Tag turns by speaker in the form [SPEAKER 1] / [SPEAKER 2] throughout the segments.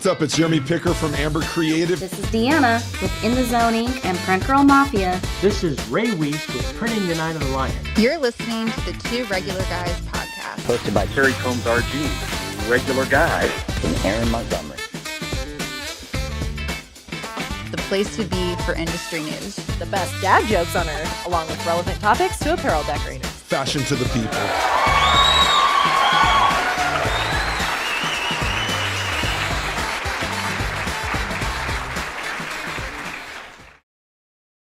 [SPEAKER 1] what's up? It's Jeremy Picker from Amber Creative.
[SPEAKER 2] This is Deanna with In the Zoning and Print Girl Mafia.
[SPEAKER 3] This is Ray Weiss with Printing the Night of the Lion.
[SPEAKER 4] You're listening to the Two Regular Guys podcast.
[SPEAKER 5] Hosted by Terry Combs RG, Regular Guy, and Aaron Montgomery.
[SPEAKER 4] The place to be for industry news.
[SPEAKER 6] The best dad jokes on earth, along with relevant topics to apparel decorators.
[SPEAKER 1] Fashion to the people.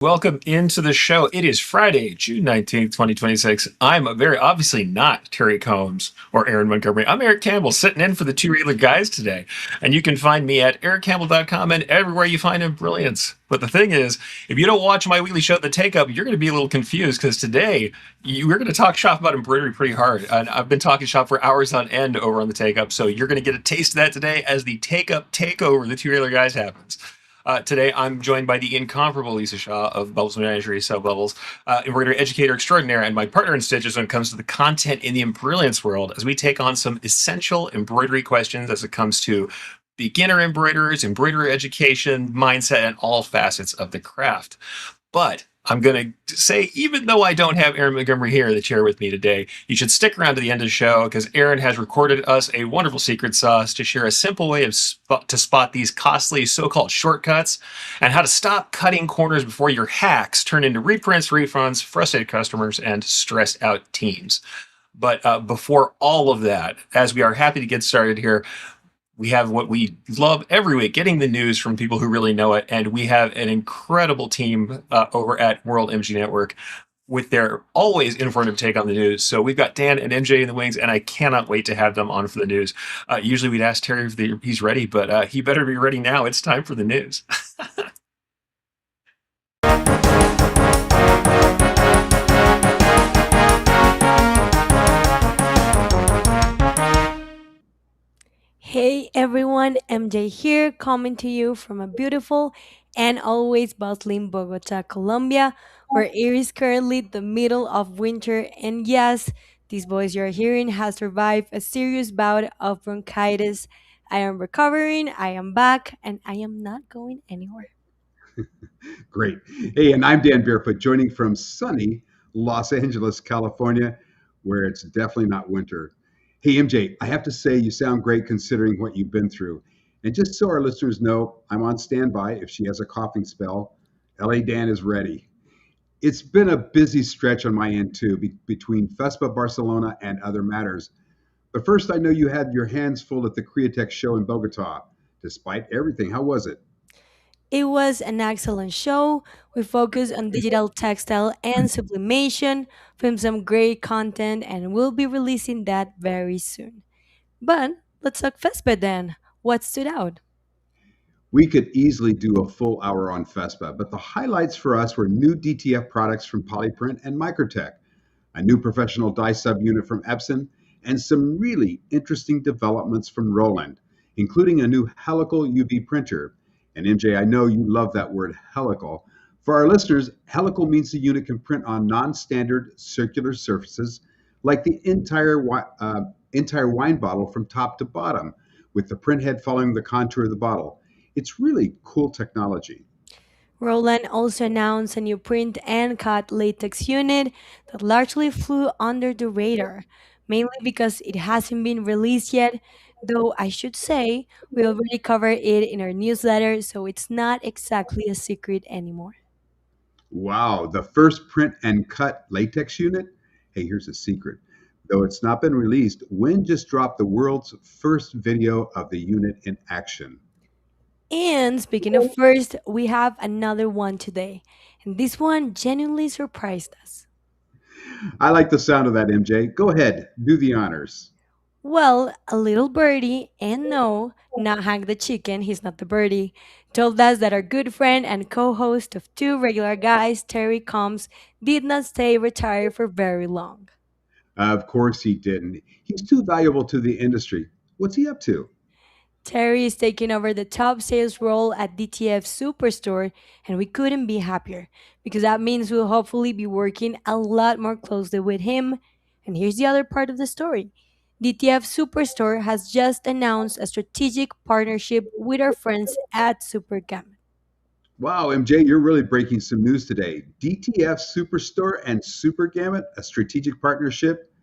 [SPEAKER 7] Welcome into the show. It is Friday, June 19th, 2026. I'm very obviously not Terry Combs or Aaron Montgomery. I'm Erich Campbell, sitting in for the Two Regular Guys today. And you can find me at erichcampbell.com and everywhere you find brilliance. But the thing is, if you don't watch my weekly show, The Takeup, you're going to be a little confused because today we're going to talk shop about embroidery pretty hard. And I've been talking shop for hours on end over on The Takeup. So you're going to get a taste of that today as the Takeup Takeover, the Two Regular Guys happens. Today, I'm joined by the incomparable Lisa Shaw of Bubbles Menagerie, Sub Bubbles, embroidery educator extraordinaire, and my partner in stitches when it comes to the content in the brilliance world as we take on some essential embroidery questions as it comes to beginner embroiderers, embroidery education, mindset, and all facets of the craft. But I'm going to say, even though I don't have Aaron Montgomery here in the chair with me today, you should stick around to the end of the show because Aaron has recorded us a wonderful secret sauce to share a simple way to spot these costly so-called shortcuts and how to stop cutting corners before your hacks turn into reprints, refunds, frustrated customers, and stressed out teams. But before all of that, as we are happy to get started here, we have what we love every week, getting the news from people who really know it. And we have an incredible team over at World MG Network with their always informative take on the news. So we've got Dan and MJ in the wings, and I cannot wait to have them on for the news. Usually we'd ask Terry if he's ready, but he better be ready now. It's time for the news.
[SPEAKER 8] Hey everyone, MJ here, coming to you from a beautiful and always bustling Bogota, Colombia, where it is currently the middle of winter. And yes, this voice you're hearing has survived a serious bout of bronchitis. I am recovering, I am back, and I am not going anywhere.
[SPEAKER 9] Great. Hey, and I'm Dan Barefoot, joining from sunny Los Angeles, California, where it's definitely not winter. Hey, MJ, I have to say you sound great considering what you've been through. And just so our listeners know, I'm on standby if she has a coughing spell. LA Dan is ready. It's been a busy stretch on my end, too, between FESPA Barcelona and other matters. But first, I know you had your hands full at the Createch show in Bogota. Despite everything, how was it?
[SPEAKER 8] It was an excellent show. We focused on digital textile and sublimation, filmed some great content, and we'll be releasing that very soon. But let's talk FESPA then. What stood out?
[SPEAKER 9] We could easily do a full hour on FESPA, but the highlights for us were new DTF products from Polyprint and Microtech, a new professional die subunit from Epson, and some really interesting developments from Roland, including a new helical UV printer. And MJ, I know you love that word helical. For our listeners, helical means the unit can print on non-standard circular surfaces, like the entire wine bottle from top to bottom, with the print head following the contour of the bottle. It's really cool technology.
[SPEAKER 8] Roland also announced a new print and cut latex unit that largely flew under the radar, mainly because it hasn't been released yet, though I should say we already covered it in our newsletter, so it's not exactly a secret anymore.
[SPEAKER 9] Wow, the first print and cut latex unit? Hey, here's a secret. Though it's not been released, Win just dropped the world's first video of the unit in action.
[SPEAKER 8] And speaking of first, we have another one today, and this one genuinely surprised us.
[SPEAKER 9] I like the sound of that, MJ. Go ahead, do the honors.
[SPEAKER 8] Well, a little birdie, and no, not Hank the chicken, he's not the birdie, told us that our good friend and co host of Two Regular Guys, Terry Combs, did not stay retired for very long.
[SPEAKER 9] Of course he didn't. He's too valuable to the industry. What's he up to?
[SPEAKER 8] Terry is taking over the top sales role at DTF Superstore, and we couldn't be happier because that means we'll hopefully be working a lot more closely with him. And here's the other part of the story. DTF Superstore has just announced a strategic partnership with our friends at Supergam.
[SPEAKER 9] Wow, MJ, you're really breaking some news today. DTF Superstore and Super Gamut, a strategic partnership.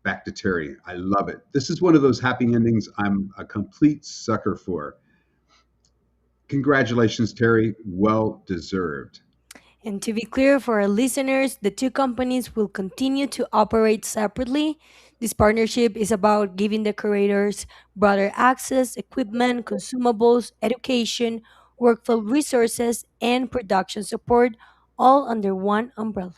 [SPEAKER 9] Back to Terry. I love it. This is one of those happy endings I'm a complete sucker for. Congratulations, Terry. Well deserved.
[SPEAKER 8] And to be clear for our listeners, the two companies will continue to operate separately. This partnership is about giving the creators broader access, equipment, consumables, education, workflow resources, and production support, all under one umbrella.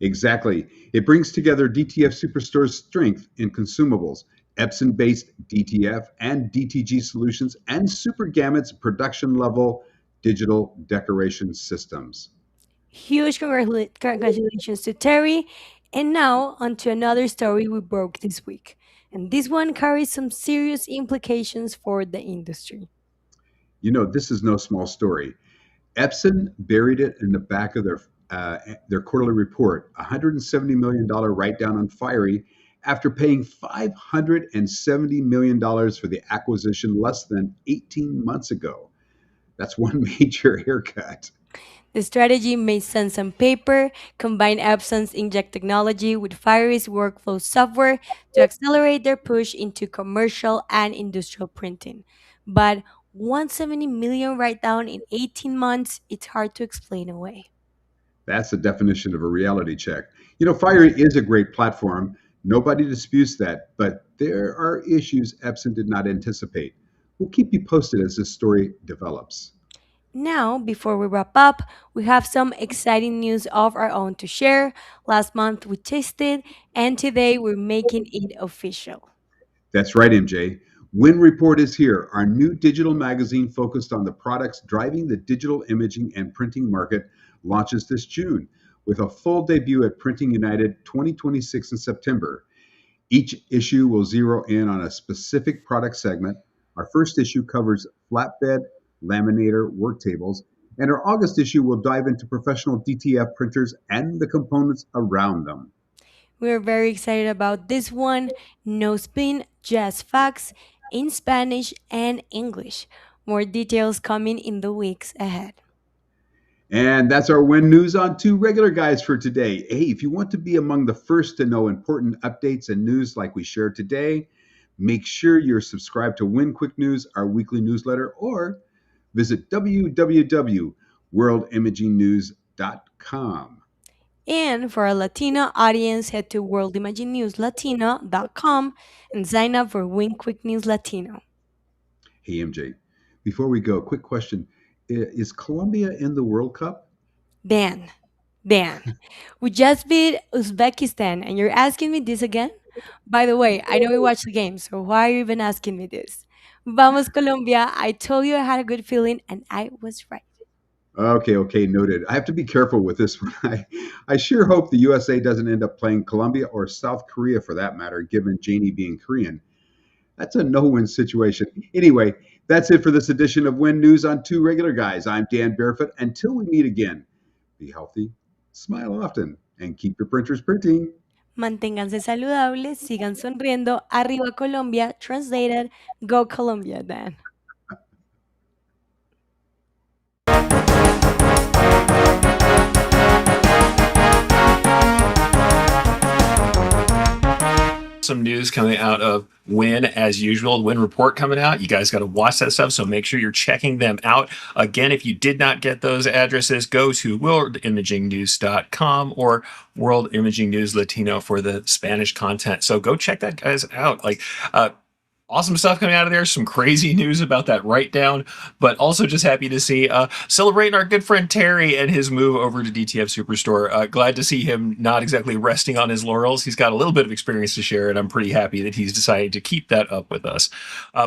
[SPEAKER 9] Exactly. It brings together DTF Superstore's strength in consumables, Epson based DTF and DTG solutions, and Super Gamut's production level digital decoration systems.
[SPEAKER 8] Huge congratulations to Terry. And now, on to another story we broke this week. And this one carries some serious implications for the industry.
[SPEAKER 9] You know, this is no small story. Epson buried it in the back of their quarterly report, $170 million write down on Fiery after paying $570 million for the acquisition less than 18 months ago. That's one major haircut.
[SPEAKER 8] The strategy made sense on paper, combined Epson's inkjet technology with Fiery's workflow software to accelerate their push into commercial and industrial printing. But 170 million write down in 18 months, it's hard to explain away.
[SPEAKER 9] That's the definition of a reality check. You know, Fiery is a great platform. Nobody disputes that, but there are issues Epson did not anticipate. We'll keep you posted as this story develops.
[SPEAKER 8] Now, before we wrap up, we have some exciting news of our own to share. Last month we tested, and today we're making it official.
[SPEAKER 9] That's right, MJ. Win Report is here, our new digital magazine focused on the products driving the digital imaging and printing market, launches this June with a full debut at Printing United 2026 in September. Each issue will zero in on a specific product segment. Our first issue covers flatbed, laminator, work tables, and our August issue will dive into professional DTF printers and the components around them.
[SPEAKER 8] We're very excited about this one. No spin, just facts in Spanish and English. More details coming in the weeks ahead.
[SPEAKER 9] And that's our Win News on Two Regular Guys for today. Hey, if you want to be among the first to know important updates and news like we shared today, make sure you're subscribed to Win Quick News, our weekly newsletter, or visit www.worldimagingnews.com.
[SPEAKER 8] And for our Latino audience, head to worldimaginenewslatino.com and sign up for Win Quick News Latino.
[SPEAKER 9] Hey, MJ, before we go, quick question. Is Colombia in the World Cup?
[SPEAKER 8] Dan, we just beat Uzbekistan, and you're asking me this again? By the way, I know we watched the game, so why are you even asking me this? Vamos, Colombia. I told you I had a good feeling, and I was right.
[SPEAKER 9] Okay, noted. I have to be careful with this one. I sure hope the USA doesn't end up playing Colombia or South Korea for that matter, given Janie being Korean. That's a no-win situation. Anyway, that's it for this edition of Win News on Two Regular Guys. I'm Dan Barefoot. Until we meet again, be healthy, smile often, and keep your printers printing.
[SPEAKER 8] Manténganse saludables, sigan sonriendo. Arriba Colombia. Translated, go Colombia, Dan.
[SPEAKER 7] Some news coming out of Win as usual. Win Report coming out. You guys got to watch that stuff, so make sure you're checking them out. Again, if you did not get those addresses, go to worldimagingnews.com or World Imaging News Latino for the Spanish content. So go check that guys out. Awesome stuff coming out of there. Some crazy news about that write down, but also just happy to see celebrating our good friend Terry and his move over to DTF Superstore. Glad to see him not exactly resting on his laurels. He's got a little bit of experience to share, and I'm pretty happy that he's decided to keep that up with us.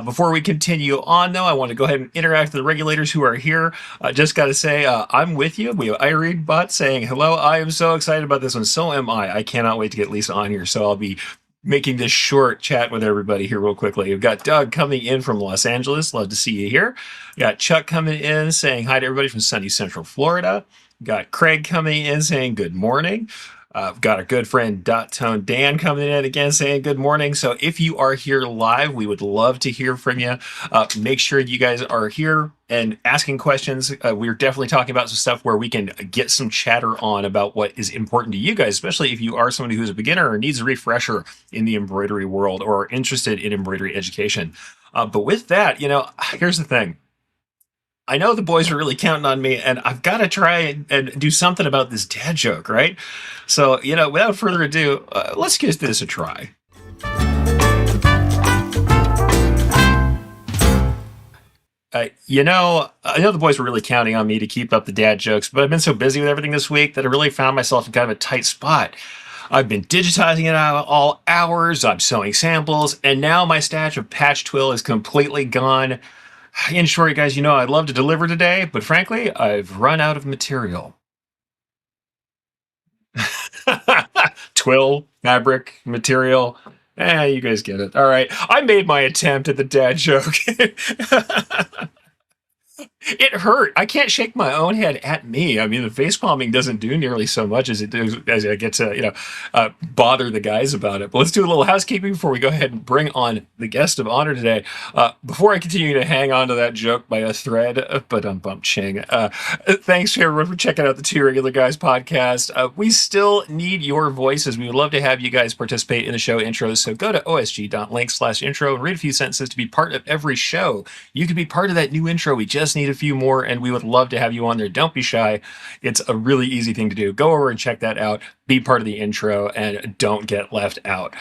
[SPEAKER 7] Before we continue on, though, I want to go ahead and interact with the regulators who are here. Just got to say, I'm with you. We have Irene Butt saying, hello, I am so excited about this one. So am I. I cannot wait to get Lisa on here, so I'll be making this short chat with everybody here real quickly. We've got Doug coming in from Los Angeles. Love to see you here. We got Chuck coming in saying hi to everybody from sunny Central Florida. We got Craig coming in saying good morning. I've got our good friend Dot Tone Dan coming in again saying good morning. So if you are here live, we would love to hear from you. Make sure you guys are here and asking questions. We're definitely talking about some stuff where we can get some chatter on about what is important to you guys, especially if you are somebody who's a beginner or needs a refresher in the embroidery world or interested in embroidery education. But with that, here's the thing. I know the boys are really counting on me, and I've got to try and do something about this dad joke, right? So, without further ado, let's give this a try. I know the boys were really counting on me to keep up the dad jokes, but I've been so busy with everything this week that I really found myself in kind of a tight spot. I've been digitizing it out all hours, I'm sewing samples, and now my stash of patch twill is completely gone. In short, guys, I'd love to deliver today, but frankly, I've run out of material. Twill, fabric, material. You guys get it. All right. I made my attempt at the dad joke. It hurt. I can't shake my own head at me. I mean, the face palming doesn't do nearly so much as it does as I get to, bother the guys about it. But let's do a little housekeeping before we go ahead and bring on the guest of honor today. Before I continue to hang on to that joke by a thread, but I'm bump ching. Thanks to everyone for checking out the Two Regular Guys podcast. We still need your voices. We would love to have you guys participate in the show intros. So go to osg.link/intro and read a few sentences to be part of every show. You can be part of that new intro. We just need a few more, and we would love to have you on there. Don't be shy. It's a really easy thing to do. Go over and check that out. Be part of the intro and don't get left out.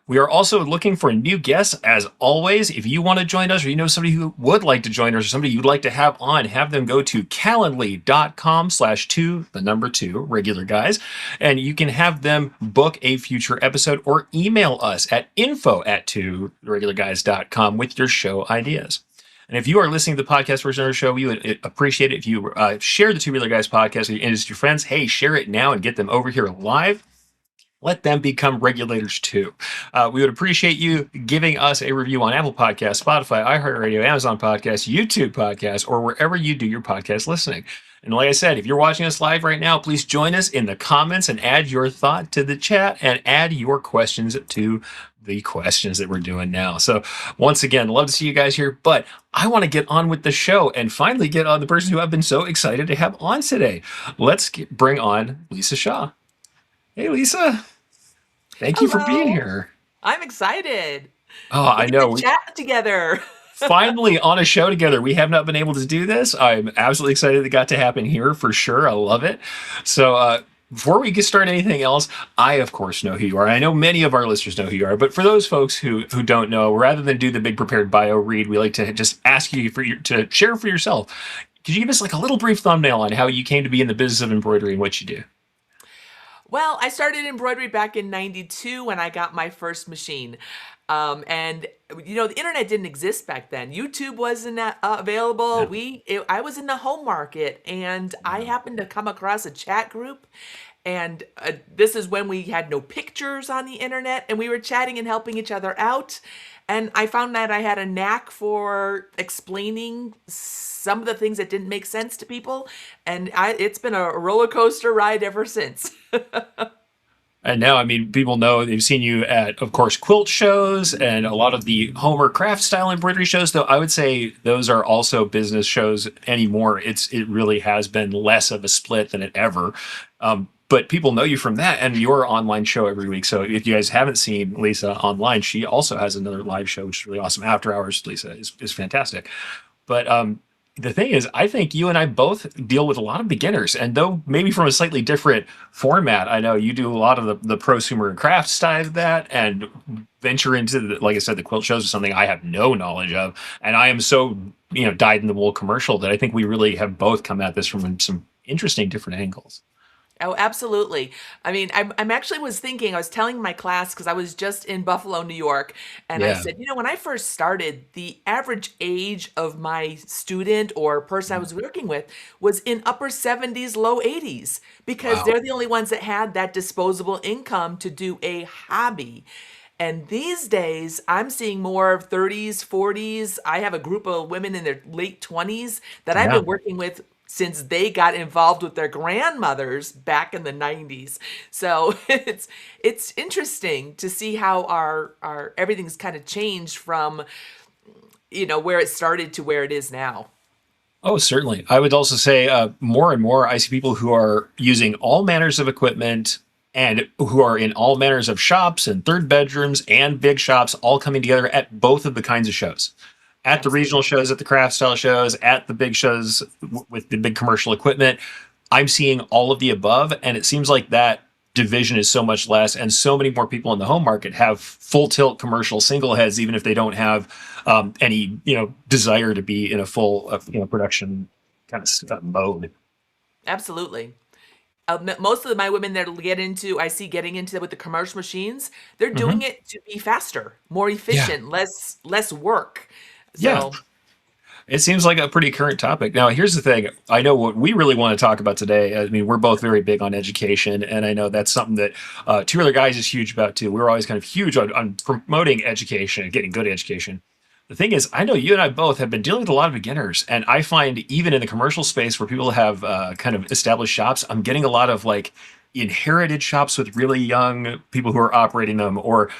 [SPEAKER 7] We are also looking for new guests, as always. If you want to join us or you know somebody who would like to join us or somebody you'd like to have on, have them go to calendly.com/2 regular guys, and you can have them book a future episode or email us at info@2regularguys.com with your show ideas. And if you are listening to the podcast version of our show, we would appreciate it if you share the Two Regular Guys podcast with your industry friends. Hey, share it now and get them over here live. Let them become regulators too. We would appreciate you giving us a review on Apple Podcasts, Spotify, iHeartRadio, Amazon Podcasts, YouTube Podcasts, or wherever you do your podcast listening. And like I said, if you're watching us live right now, please join us in the comments and add your thought to the chat and add your questions to the questions that we're doing now. So once again, love to see you guys here, but I want to get on with the show and finally get on the person who I've been so excited to have on today. Let's bring on Lisa Shaw. Hey, Lisa. Thank you for being here.
[SPEAKER 6] I'm excited.
[SPEAKER 7] Oh, I know.
[SPEAKER 6] We chat together.
[SPEAKER 7] Finally on a show together. We have not been able to do this. I'm absolutely excited it got to happen here for sure. I love it. So before we get started anything else, I, of course, know who you are. I know many of our listeners know who you are. But for those folks who don't know, rather than do the big prepared bio read, we like to just ask you to share for yourself. Could you give us like a little brief thumbnail on how you came to be in the business of embroidery and what you do?
[SPEAKER 6] Well, I started embroidery back in '92 when I got my first machine. And the internet didn't exist back then. YouTube wasn't available. Yeah. I was in the home market, and I happened to come across a chat group. And this is when we had no pictures on the internet, and we were chatting and helping each other out. And I found that I had a knack for explaining some of the things that didn't make sense to people. And it's been a roller coaster ride ever since.
[SPEAKER 7] And now, I mean, people know they've seen you at, of course, quilt shows and a lot of the Homer craft style embroidery shows, though I would say those are also business shows anymore. It really has been less of a split than it ever. But people know you from that and your online show every week. So if you guys haven't seen Lisa online, she also has another live show, which is really awesome. After Hours, Lisa is fantastic. But the thing is, I think you and I both deal with a lot of beginners, and though maybe from a slightly different format. I know you do a lot of the prosumer and craft side of that, and venture into like I said, the quilt shows is something I have no knowledge of, and I am so dyed in the wool commercial that I think we really have both come at this from some interesting different angles.
[SPEAKER 6] Oh, absolutely. I mean, I'm actually was thinking, I was telling my class, because I was just in Buffalo, New York, and I said, when I first started, the average age of my student or person I was working with was in upper 70s, low 80s, because they're the only ones that had that disposable income to do a hobby. And these days, I'm seeing more of 30s, 40s. I have a group of women in their late 20s that I've been working with since they got involved with their grandmothers back in the 90s. So it's interesting to see how our everything's kind of changed from, where it started to where it is now.
[SPEAKER 7] Oh, certainly. I would also say more and more I see people who are using all manners of equipment and who are in all manners of shops and third bedrooms and big shops all coming together at both of the kinds of shows. At the regional shows, at the craft style shows, at the big shows with the big commercial equipment. I'm seeing all of the above, and it seems like that division is so much less, and so many more people in the home market have full tilt commercial single heads, even if they don't have any desire to be in a full production kind of mode.
[SPEAKER 6] Absolutely. Most of my women that I see getting into with the commercial machines, they're doing it to be faster, more efficient, less work. So,
[SPEAKER 7] Yeah. It seems like a pretty current topic. Now, here's the thing. I know what we really want to talk about today. I mean, we're both very big on education, and I know that's something that Two Other Guys is huge about too. We're always kind of huge on promoting education and getting good education. The thing is, I know you and I both have been dealing with a lot of beginners, and I find even in the commercial space where people have kind of established shops, I'm getting a lot of like inherited shops with really young people who are operating them, or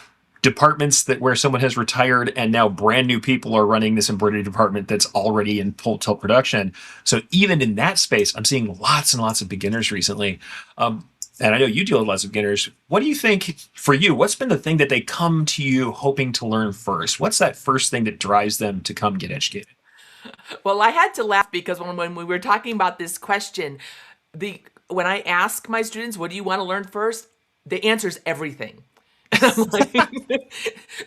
[SPEAKER 7] departments where someone has retired and now brand new people are running this embroidery department that's already in full tilt production. So even in that space, I'm seeing lots and lots of beginners recently. And I know you deal with lots of beginners. What do you think for you? What's been the thing that they come to you hoping to learn first? What's that first thing that drives them to come get educated?
[SPEAKER 6] well, I had to laugh because when we were talking about this question, when I ask my students, what do you want to learn first? The answer is everything. And I'm like,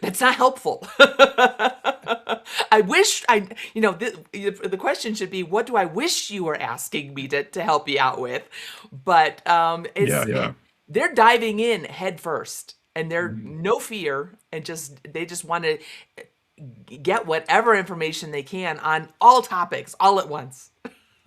[SPEAKER 6] that's not helpful. I wish the question should be, what do I wish you were asking me to help you out with? But they're diving in head first, and they're no fear, and they just want to get whatever information they can on all topics all at once.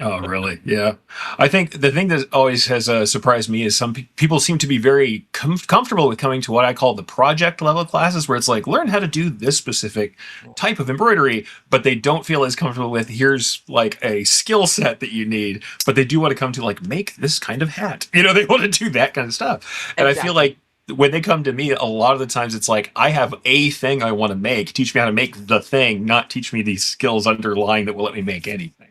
[SPEAKER 7] Oh, really? Yeah. I think the thing that always has surprised me is some people seem to be very comfortable with coming to what I call the project level classes, where it's like, learn how to do this specific type of embroidery, but they don't feel as comfortable with, here's like a skill set that you need, but they do want to come to like, make this kind of hat. They want to do that kind of stuff. And I feel like when they come to me, a lot of the times it's like, I have a thing I want to make. Teach me how to make the thing, not teach me these skills underlying that will let me make anything.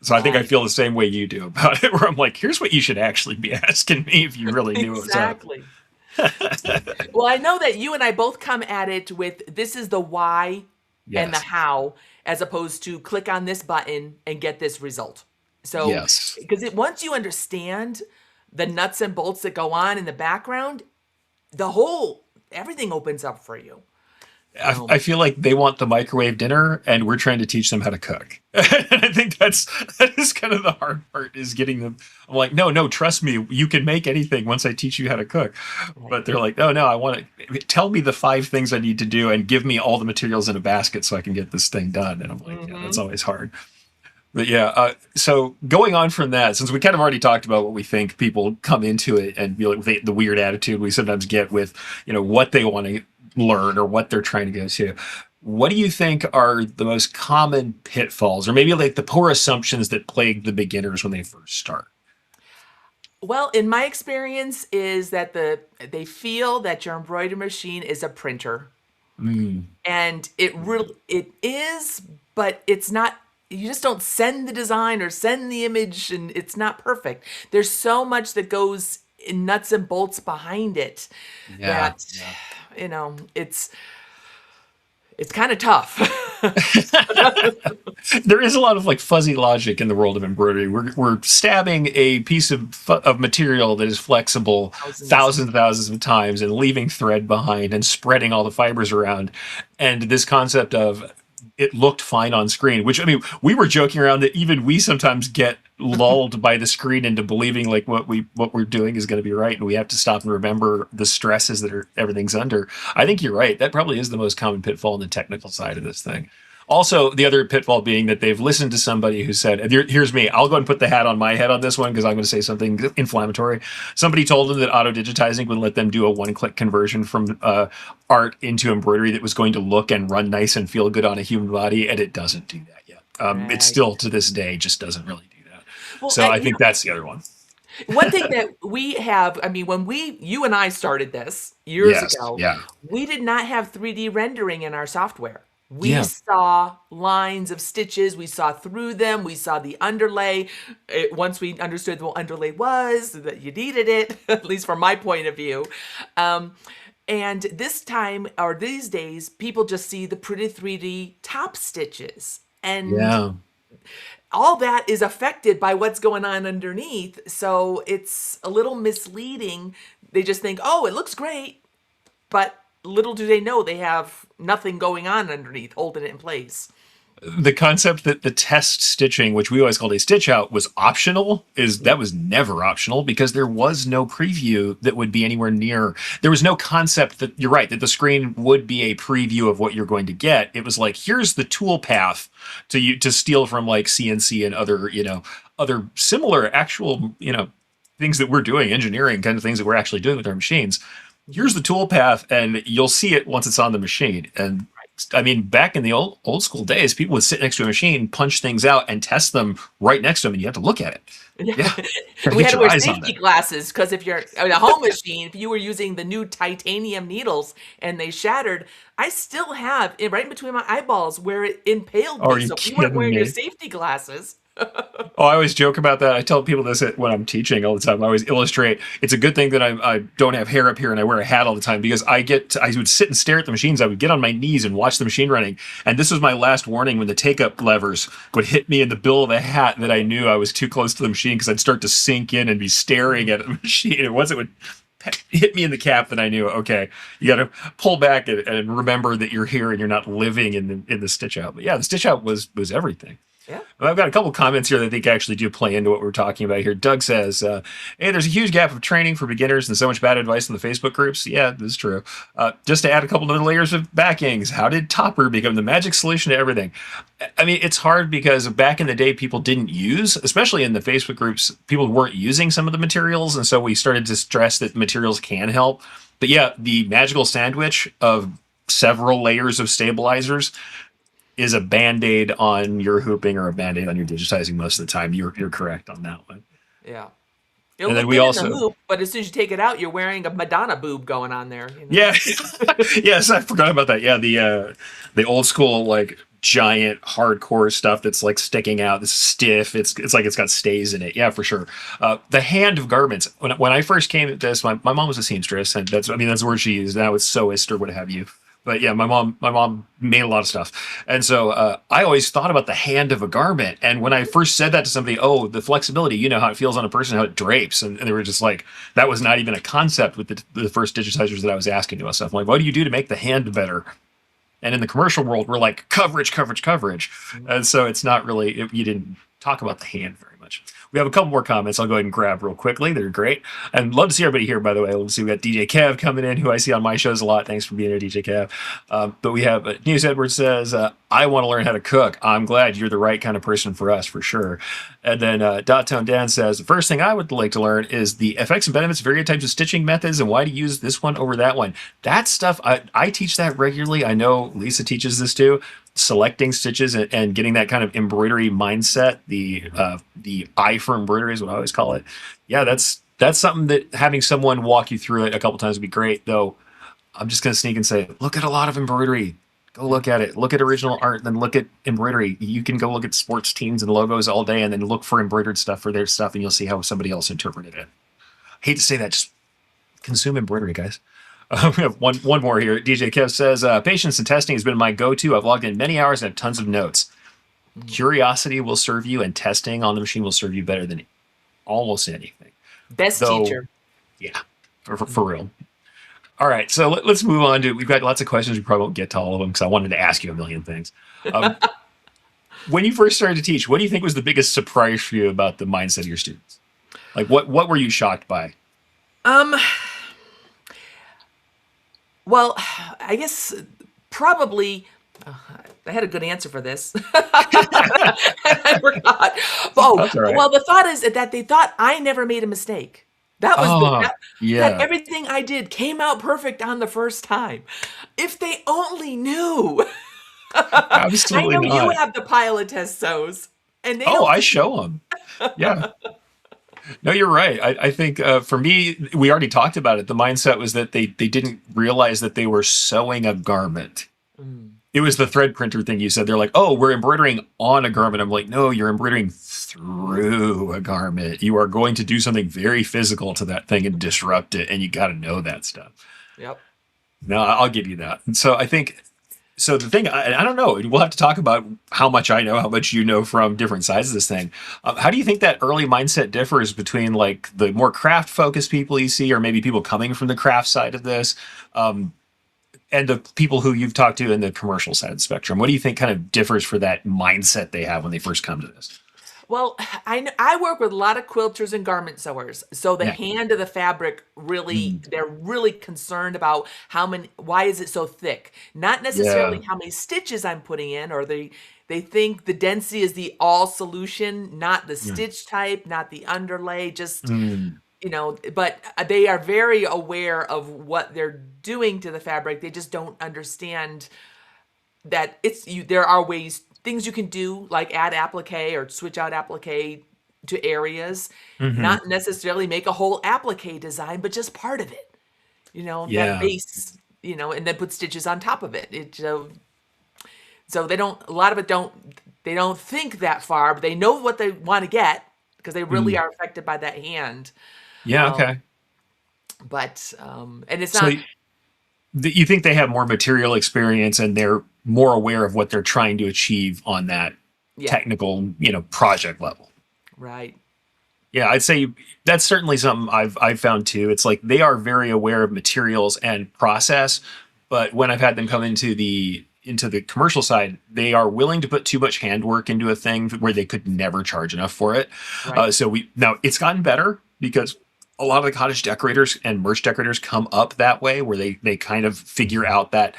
[SPEAKER 7] So I think I feel the same way you do about it, where I'm like, here's what you should actually be asking me if you really knew what was up.
[SPEAKER 6] Exactly. Well, I know that you and I both come at it with, this is the why and the how, as opposed to click on this button and get this result. So, because once you understand the nuts and bolts that go on in the background, everything opens up for you.
[SPEAKER 7] I feel like they want the microwave dinner, and we're trying to teach them how to cook. And I think that is kind of the hard part, is getting them. I'm like, no, trust me, you can make anything once I teach you how to cook. Right. But they're like, no, I want to tell me the 5 things I need to do and give me all the materials in a basket so I can get this thing done. And I'm like, yeah, that's always hard. But so going on from that, since we kind of already talked about what we think people come into it and be like the weird attitude we sometimes get with, what they want to learn or what they're trying to go to. What do you think are the most common pitfalls, or maybe like the poor assumptions that plague the beginners when they first start?
[SPEAKER 6] Well, in my experience is that they feel that your embroidery machine is a printer. And it is, but it's not. You just don't send the design or send the image, and it's not perfect. There's so much that goes in nuts and bolts behind it that it's kind of tough.
[SPEAKER 7] There is a lot of like fuzzy logic in the world of embroidery. We're stabbing a piece of material that is flexible thousands and thousands of times and leaving thread behind and spreading all the fibers around. And this concept of it looked fine on screen, which, I mean, we were joking around that even we sometimes get lulled by the screen into believing like what we're doing is going to be right, and we have to stop and remember the stresses that everything's under. I think you're right. That probably is the most common pitfall on the technical side of this thing. Also, the other pitfall being that they've listened to somebody who said, here's me, I'll go and put the hat on my head on this one because I'm going to say something inflammatory. Somebody told them that auto-digitizing would let them do a one-click conversion from art into embroidery that was going to look and run nice and feel good on a human body, and it doesn't do that yet. It still, to this day, just doesn't really do that.
[SPEAKER 6] Well,
[SPEAKER 7] So I think that's the other one.
[SPEAKER 6] one thing that we have, I mean, when you and I started this years
[SPEAKER 7] Yes.
[SPEAKER 6] ago,
[SPEAKER 7] Yeah.
[SPEAKER 6] we did not have 3D rendering in our software. We
[SPEAKER 7] Yeah.
[SPEAKER 6] saw lines of stitches. We saw through them. We saw the underlay. Once we understood what underlay was, that you needed it, at least from my point of view. And this time, or these days, people just see the pretty 3D top stitches. And
[SPEAKER 7] Yeah.
[SPEAKER 6] all that is affected by what's going on underneath. So it's a little misleading. They just think, oh, it looks great. But little do they know they have nothing going on underneath holding it in place.
[SPEAKER 7] The concept that the test stitching, which we always called a stitch out, was optional that was never optional because there was no preview that would be anywhere near. There was no concept that you're right, that the screen would be a preview of what you're going to get. It was like, here's the tool path to steal from like CNC and other similar actual, things that we're doing, engineering kind of things that we're actually doing with our machines. Here's the tool path, and you'll see it once it's on the machine. And I mean, back in the old school days, people would sit next to a machine, punch things out, and test them right next to them, and you have to look at it. Yeah,
[SPEAKER 6] we had to wear safety glasses because if you're on a home machine, if you were using the new titanium needles and they shattered, I still have it right in between my eyeballs where it impaled me. So if you weren't wearing your safety glasses.
[SPEAKER 7] Oh, I always joke about that. I tell people this when I'm teaching all the time. I always illustrate. It's a good thing that I don't have hair up here and I wear a hat all the time because I would sit and stare at the machines. I would get on my knees and watch the machine running. And this was my last warning when the take-up levers would hit me in the bill of the hat that I knew I was too close to the machine because I'd start to sink in and be staring at the machine. And once it would hit me in the cap, then I knew, okay, you got to pull back and remember that you're here and you're not living in the stitch out. But yeah, the stitch out was everything.
[SPEAKER 6] Yeah.
[SPEAKER 7] I've got a couple comments here that I think actually do play into what we're talking about here. Doug says, hey, there's a huge gap of training for beginners and so much bad advice in the Facebook groups. Yeah, this is true. Just to add a couple of layers of backings, how did Topper become the magic solution to everything? I mean, it's hard because back in the day, people didn't use, especially in the Facebook groups, people weren't using some of the materials. And so we started to stress that materials can help. But yeah, the magical sandwich of several layers of stabilizers is a Band-Aid on your hooping or a Band-Aid on your digitizing most of the time. You're correct on that one.
[SPEAKER 6] Yeah.
[SPEAKER 7] And then we also,
[SPEAKER 6] in the hoop, but as soon as you take it out, you're wearing a Madonna boob going on there.
[SPEAKER 7] Yeah. Yes, I forgot about that. Yeah, the old school like giant hardcore stuff that's like sticking out, it's stiff. It's like it's got stays in it. Yeah, for sure. The hand of garments. When I first came at this, my mom was a seamstress, and that's the word she used. Now it's sewist or what have you. But yeah, my mom made a lot of stuff. And so I always thought about the hand of a garment. And when I first said that to somebody, oh, the flexibility, you know how it feels on a person, how it drapes. And they were just like, that was not even a concept with the first digitizers that I was asking to myself. I'm like, what do you do to make the hand better? And in the commercial world, we're like, coverage. And so it's not really, you didn't talk about the hand very much. We have a couple more comments I'll go ahead and grab real quickly. They're great. And love to see everybody here, by the way. Let's see, we got DJ Kev coming in, who I see on my shows a lot. Thanks for being here, DJ Kev. But we have News Edwards says, I want to learn how to cook. I'm glad you're the right kind of person for us, for sure. And then Dot Tone Dan says, the first thing I would like to learn is the effects and benefits of various types of stitching methods and why to use this one over that one. That stuff, I teach that regularly. I know Lisa teaches this too. Selecting stitches and getting that kind of embroidery mindset, the eye for embroidery is what I always call it. Yeah, that's something that having someone walk you through it a couple times would be great. Though I'm just gonna sneak and say, look at a lot of embroidery. Go look at it. Look at original art, then look at embroidery. You can go look at sports teams and logos all day, and then look for embroidered stuff for their stuff, and you'll see how somebody else interpreted it. Hate to say that, just consume embroidery, guys. We have one more here. DJ Kev says, patience and testing has been my go-to. I've logged in many hours and have tons of notes. Curiosity will serve you, and testing on the machine will serve you better than almost anything.
[SPEAKER 6] Best teacher.
[SPEAKER 7] Yeah, for real. All right, so let's move on to, we've got lots of questions. We probably won't get to all of them because I wanted to ask you a million things. When you first started to teach, what do you think was the biggest surprise for you about the mindset of your students? Like, what were you shocked by?
[SPEAKER 6] Well, I guess probably I had a good answer for this. I forgot. Oh, right. Well, the thought is that they thought I never made a mistake. That was that everything I did came out perfect on the first time. If they only knew.
[SPEAKER 7] Absolutely
[SPEAKER 6] I know
[SPEAKER 7] not.
[SPEAKER 6] you have the pile of test sews. And they
[SPEAKER 7] I show them. Yeah. No, you're right. I think for me, we already talked about it. The mindset was that they didn't realize that they were sewing a garment. It was the thread printer thing you said. They're like, oh, we're embroidering on a garment. I'm like, no, you're embroidering through a garment. You are going to do something very physical to that thing and disrupt it. And you got to know that stuff.
[SPEAKER 6] Yep.
[SPEAKER 7] No, I'll give you that. And so I think, so the thing, I don't know, we'll have to talk about how much I know, how much you know from different sides of this thing. How do you think that early mindset differs between like the more craft focused people you see, or maybe people coming from the craft side of this? And the people who you've talked to in the commercial side of the spectrum, what do you think kind of differs for that mindset they have when they first come to this?
[SPEAKER 6] Well, I work with a lot of quilters and garment sewers. So the
[SPEAKER 7] Yeah.
[SPEAKER 6] hand of the fabric really, they're really concerned about why is it so thick? Not necessarily how many stitches I'm putting in, or they think the density is the all solution, not the stitch type, not the underlay, just but they are very aware of what they're doing to the fabric. They just don't understand that there are things you can do, like add applique or switch out applique to areas, not necessarily make a whole applique design, but just part of it, that base, and then put stitches on top of it. So they don't, a lot of it they don't think that far, but they know what they want to get because they really are affected by that hand.
[SPEAKER 7] Yeah. Okay.
[SPEAKER 6] But, and it's
[SPEAKER 7] So
[SPEAKER 6] not,
[SPEAKER 7] you think they have more material experience and they're more aware of what they're trying to achieve on that technical, project level.
[SPEAKER 6] right.
[SPEAKER 7] Yeah, I'd say that's certainly something I've found too. It's like they are very aware of materials and process, but when I've had them come into the commercial side, they are willing to put too much handwork into a thing where they could never charge enough for it.
[SPEAKER 6] Right.
[SPEAKER 7] So now it's gotten better because a lot of the cottage decorators and merch decorators come up that way, where they kind of figure out that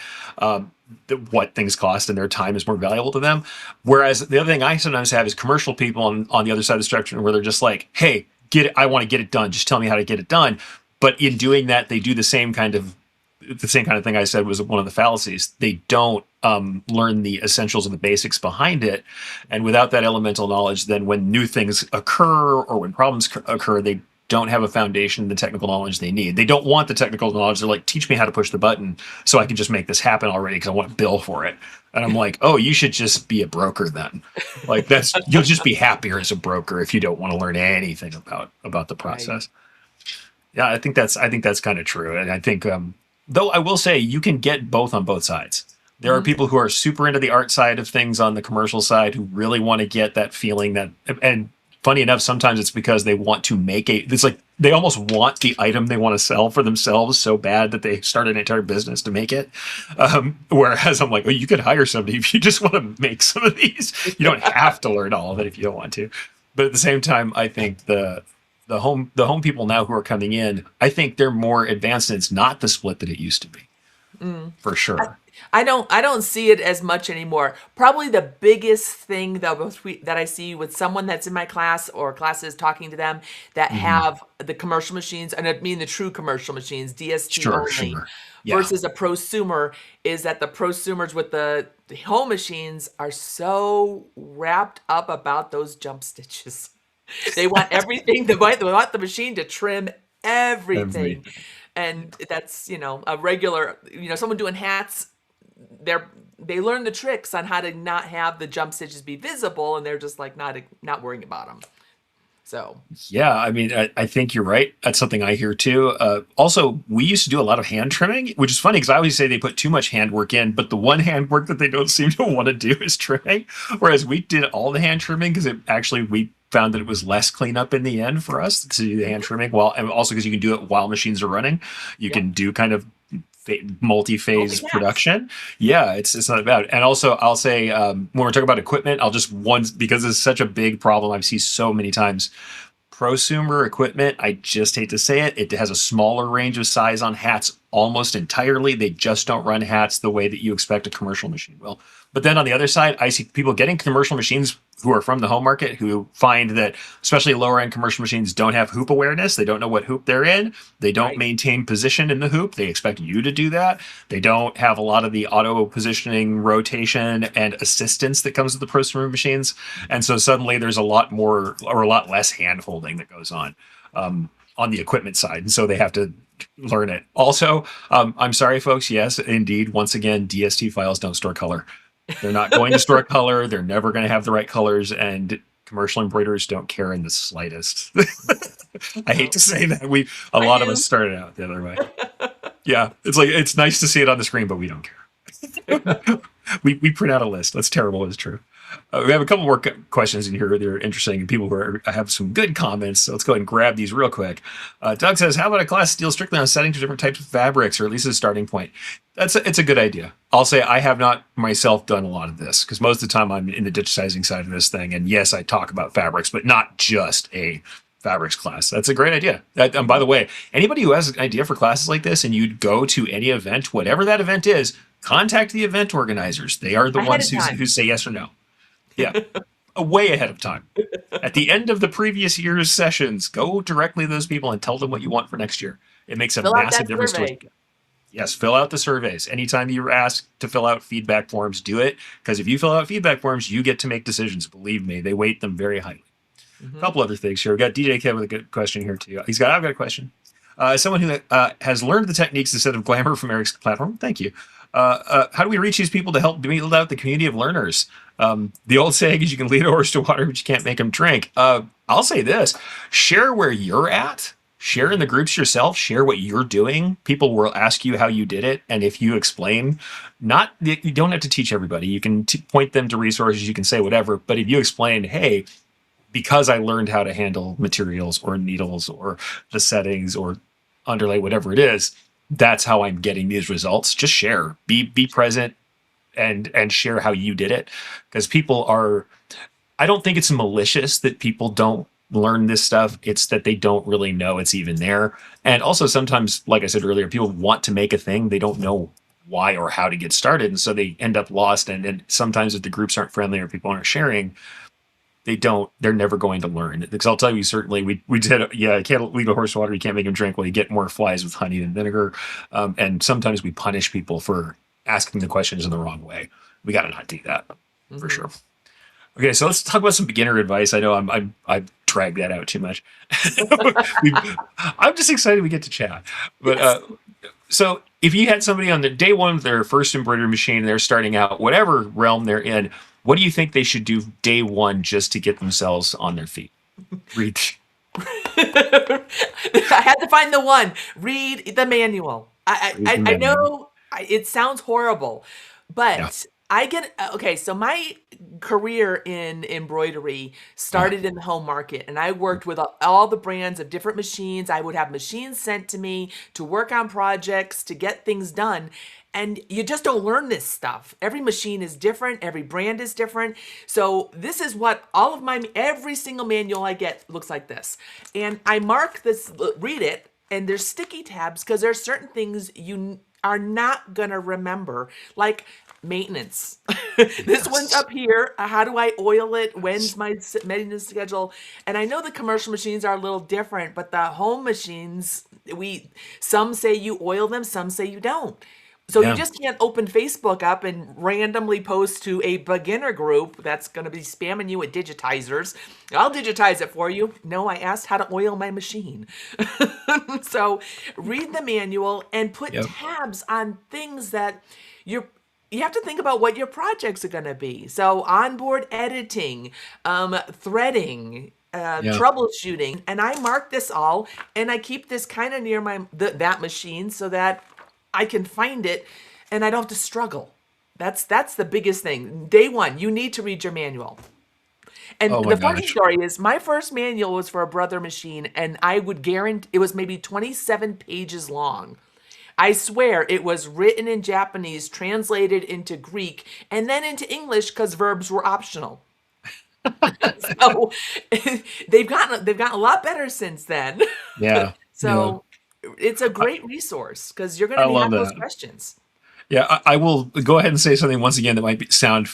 [SPEAKER 7] what things cost and their time is more valuable to them. Whereas the other thing I sometimes have is commercial people on the other side of the spectrum where they're just like, hey, I want to get it done. Just tell me how to get it done. But in doing that, they do the same kind of thing I said was one of the fallacies. They don't learn the essentials and the basics behind it. And without that elemental knowledge, then when new things occur or when problems occur, they don't have a foundation, the technical knowledge they need. They don't want the technical knowledge. They're like, teach me how to push the button so I can just make this happen already because I want to bill for it. And I'm like, oh, you should just be a broker then. Like you'll just be happier as a broker if you don't want to learn anything about the process. Right. Yeah, I think that's kind of true. And I think, though I will say you can get both on both sides. There are people who are super into the art side of things on the commercial side who really want to get that feeling and funny enough, sometimes it's because they want to it's like they almost want the item they want to sell for themselves so bad that they start an entire business to make it. Whereas I'm like, oh, you could hire somebody if you just want to make some of these. You don't have to learn all of it if you don't want to. But at the same time, I think the home people now who are coming in, I think they're more advanced, and it's not the split that it used to be. For sure.
[SPEAKER 6] I don't see it as much anymore. Probably the biggest thing that I see with someone that's in my class or classes talking to them that have the commercial machines, and I mean the true commercial machines, DST only, versus a prosumer, is that the prosumers with the home machines are so wrapped up about those jump stitches. They want everything. They want the machine to trim everything. And that's, a regular, someone doing hats, they learn the tricks on how to not have the jump stitches be visible, and they're just like not worrying about them. So
[SPEAKER 7] yeah, I mean, I think you're right. That's something I hear too. Also, we used to do a lot of hand trimming, which is funny because I always say they put too much handwork in, but the one handwork that they don't seem to want to do is trimming. Whereas we did all the hand trimming because we found that it was less cleanup in the end for us to do the hand trimming, and also because you can do it while machines are running. You can do kind of multi-phase production. Yeah, it's not bad. And also, I'll say when we're talking about equipment, because it's such a big problem I've seen so many times. Prosumer equipment, I just hate to say it, it has a smaller range of size on hats almost entirely. They just don't run hats the way that you expect a commercial machine will. But then on the other side, I see people getting commercial machines who are from the home market who find that especially lower end commercial machines don't have hoop awareness. They don't know what hoop they're in. They don't maintain position in the hoop. They expect you to do that. They don't have a lot of the auto positioning, rotation, and assistance that comes with the prosumer machines. And so suddenly there's a lot more or a lot less hand holding that goes on the equipment side. And so they have to learn it. Also, I'm sorry, folks. Yes, indeed. Once again, DST files don't store color. They're not going to store color. They're never going to have the right colors. And commercial embroiderers don't care in the slightest. I hate to say that. A lot of us started out the other way. Yeah, it's nice to see it on the screen, but we don't care. we print out a list. That's terrible. It's true. We have a couple more questions in here that are interesting, and people who have some good comments. So let's go ahead and grab these real quick. Doug says, "How about a class deal strictly on setting to different types of fabrics, or at least as a starting point?" It's a good idea. I'll say I have not myself done a lot of this because most of the time I'm in the digitizing side of this thing, and yes, I talk about fabrics, but not just a fabrics class. That's a great idea. And by the way, anybody who has an idea for classes like this, and you'd go to any event, whatever that event is, contact the event organizers. They are the ones who say yes or no. Yeah, way ahead of time. At the end of the previous year's sessions, go directly to those people and tell them what you want for next year. It makes a massive difference to us. Yes, fill out the surveys. Anytime you're asked to fill out feedback forms, do it. Because if you fill out feedback forms, you get to make decisions. Believe me, they weight them very highly. A couple other things here. We got DJ Kev with a good question here too. I've got a question. Someone who has learned the techniques instead of glamour from Erich's platform. Thank you. How do we reach these people to help build out the community of learners? The old saying is you can lead a horse to water, but you can't make them drink. I'll say this, share where you're at, share in the groups yourself, share what you're doing. People will ask you how you did it. And if you explain, you don't have to teach everybody. You can point them to resources, you can say whatever. But if you explain, hey, because I learned how to handle materials or needles or the settings or underlay, whatever it is, that's how I'm getting these results. Just share, be present and share how you did it. Because I don't think it's malicious that people don't learn this stuff. It's that they don't really know it's even there. And also sometimes, like I said earlier, people want to make a thing. They don't know why or how to get started. And so they end up lost. And sometimes if the groups aren't friendly or people aren't sharing, they're never going to learn. Because I'll tell you, certainly we did, you can't lead a horse to water, you can't make him drink. Well, you get more flies with honey than vinegar. And sometimes we punish people for asking the questions in the wrong way. We got to not do that for sure. Okay, so let's talk about some beginner advice. I know I've dragged that out too much. I'm just excited we get to chat. But so if you had somebody on the day one of their first embroidery machine, they're starting out, whatever realm they're in, what do you think they should do day one just to get themselves on their feet? Read.
[SPEAKER 6] I had to find the one. Read the manual. I know it sounds horrible, but I get, okay, so my career in embroidery started in the home market, and I worked with all the brands of different machines. I would have machines sent to me to work on projects, to get things done. And you just don't learn this stuff. Every machine is different. Every brand is different. So this is what every single manual I get looks like this. And I mark this, read it, and there's sticky tabs because there's certain things you are not going to remember, like maintenance. This one's up here. How do I oil it? When's my maintenance schedule? And I know the commercial machines are a little different, but the home machines, some say you oil them, some say you don't. So you just can't open Facebook up and randomly post to a beginner group that's going to be spamming you with digitizers. I'll digitize it for you. No, I asked how to oil my machine. So read the manual and put tabs on things that you have to think about what your projects are going to be. So onboard editing, threading, troubleshooting. And I mark this all, and I keep this kind of near that machine so that I can find it and I don't have to struggle. That's the biggest thing. Day one, you need to read your manual. And the funny story is my first manual was for a brother machine, and I would guarantee it was maybe 27 pages long. I swear it was written in Japanese, translated into Greek, and then into English because verbs were optional. So they've gotten a lot better since then.
[SPEAKER 7] Yeah.
[SPEAKER 6] So it's a great resource because you're going
[SPEAKER 7] I
[SPEAKER 6] to
[SPEAKER 7] love
[SPEAKER 6] have those
[SPEAKER 7] that.
[SPEAKER 6] questions.
[SPEAKER 7] Yeah, I will go ahead and say something once again that might sound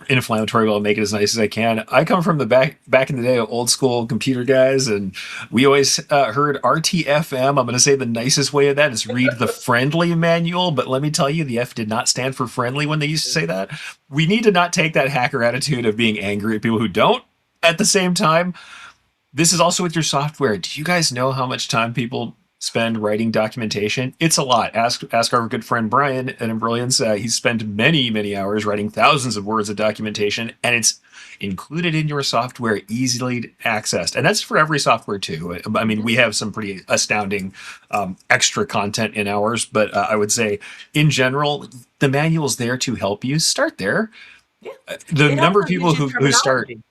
[SPEAKER 7] inflammatory, but I'll make it as nice as I can. I come from the back in the day of old school computer guys, and we always heard RTFM. I'm going to say the nicest way of that is read the friendly manual, but let me tell you, the F did not stand for friendly when they used to say that. We need to not take that hacker attitude of being angry at people who don't. At the same time, this is also with your software. Do you guys know how much time people spend writing documentation? It's a lot. Ask our good friend Brian at Embrilliance. He's spent many hours writing thousands of words of documentation, and it's included in your software, easily accessed. And that's for every software too. I mean, we have some pretty astounding extra content in ours, but I would say in general, the manual's there to help you. Start there.
[SPEAKER 6] Yeah.
[SPEAKER 7] The
[SPEAKER 6] It
[SPEAKER 7] number of
[SPEAKER 6] also
[SPEAKER 7] people
[SPEAKER 6] gives you
[SPEAKER 7] who start.
[SPEAKER 6] terminology.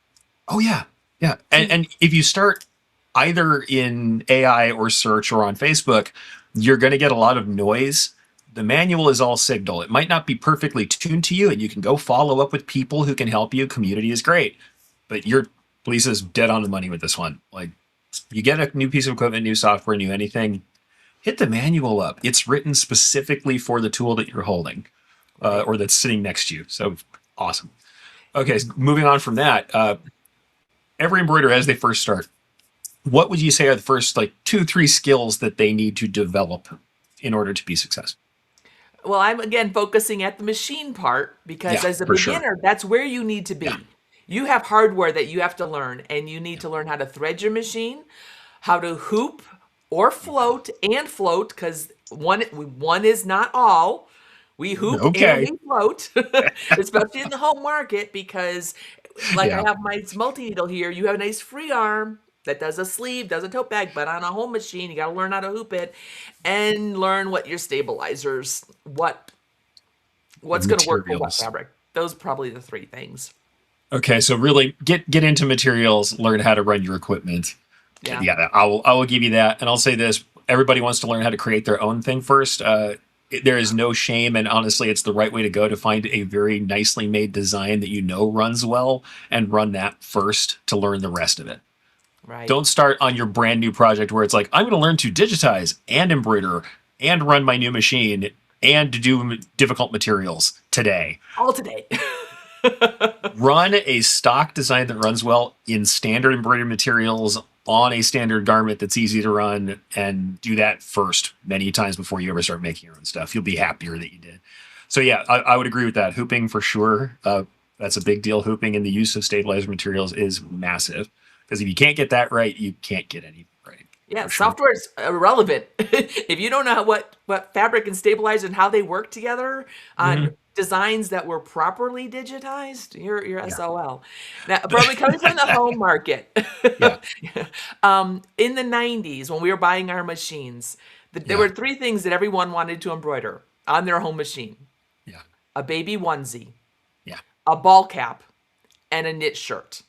[SPEAKER 7] Oh yeah, yeah. And if you start either in AI or search or on Facebook, you're going to get a lot of noise. The manual is all signal. It might not be perfectly tuned to you, and you can go follow up with people who can help you. Community is great, but Lisa's dead on the money with this one. Like, you get a new piece of equipment, new software, new anything, hit the manual up. It's written specifically for the tool that you're holding, or that's sitting next to you. So awesome. Okay, moving on from that, every embroiderer, as they first start, what would you say are the first 2-3 skills that they need to develop in order to be successful?
[SPEAKER 6] Well, I'm again focusing at the machine part because
[SPEAKER 7] Yeah,
[SPEAKER 6] as a
[SPEAKER 7] for sure.
[SPEAKER 6] beginner, that's where you need to be.
[SPEAKER 7] Yeah.
[SPEAKER 6] You have hardware that you have to learn, and you need to learn how to thread your machine, how to hoop or float, because one is not all. We hoop
[SPEAKER 7] Okay.
[SPEAKER 6] and we float, especially in the home market, because I
[SPEAKER 7] Yeah.
[SPEAKER 6] have my multi-needle here. You have a nice free arm that does a sleeve, does a tote bag, but on a home machine, you got to learn how to hoop it and learn what your stabilizers, what's going to work for what
[SPEAKER 7] Materials.
[SPEAKER 6] fabric. Those are probably the three things.
[SPEAKER 7] Okay, so really get into materials, learn how to run your equipment.
[SPEAKER 6] Yeah.
[SPEAKER 7] I will give you that, and I'll say this: everybody wants to learn how to create their own thing first. There is no shame, and honestly, it's the right way to go to find a very nicely made design that you know runs well, and run that first to learn the rest of it.
[SPEAKER 6] Right.
[SPEAKER 7] Don't start on your brand new project where it's like, I'm going to learn to digitize and embroider and run my new machine and to do difficult materials today.
[SPEAKER 6] All today.
[SPEAKER 7] Run a stock design that runs well in standard embroidered materials on a standard garment that's easy to run, and do that first many times before you ever start making your own stuff. You'll be happier that you did. So yeah, I would agree with that. Hooping for sure. That's a big deal. Hooping and the use of stabilizer materials is massive. Because if you can't get that right, you can't get anything right.
[SPEAKER 6] Yeah,
[SPEAKER 7] sure.
[SPEAKER 6] software is irrelevant. If you don't know what fabric and stabilizer and how they work together on designs that were properly digitized, you're SOL. Now, probably coming from the home market.
[SPEAKER 7] Yeah.
[SPEAKER 6] In the 90s, when we were buying our machines, there were three things that everyone wanted to embroider on their home machine.
[SPEAKER 7] Yeah.
[SPEAKER 6] A baby onesie,
[SPEAKER 7] Yeah.
[SPEAKER 6] a ball cap, and a knit shirt.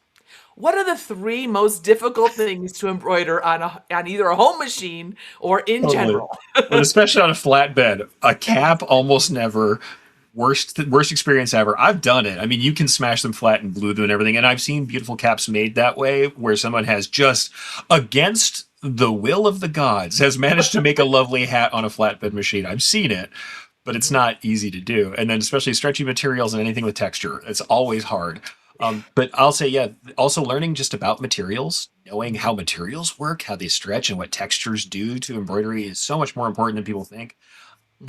[SPEAKER 6] What are the three most difficult things to embroider on either a home machine or in general?
[SPEAKER 7] But especially on a flatbed, a cap almost never. Worst experience ever. I've done it. I mean, you can smash them flat and glue them and everything. And I've seen beautiful caps made that way, where someone has just, against the will of the gods, has managed to make a lovely hat on a flatbed machine. I've seen it, but it's not easy to do. And then especially stretchy materials and anything with texture, it's always hard. But I'll say, yeah, also learning just about materials, knowing how materials work, how they stretch, and what textures do to embroidery is so much more important than people think.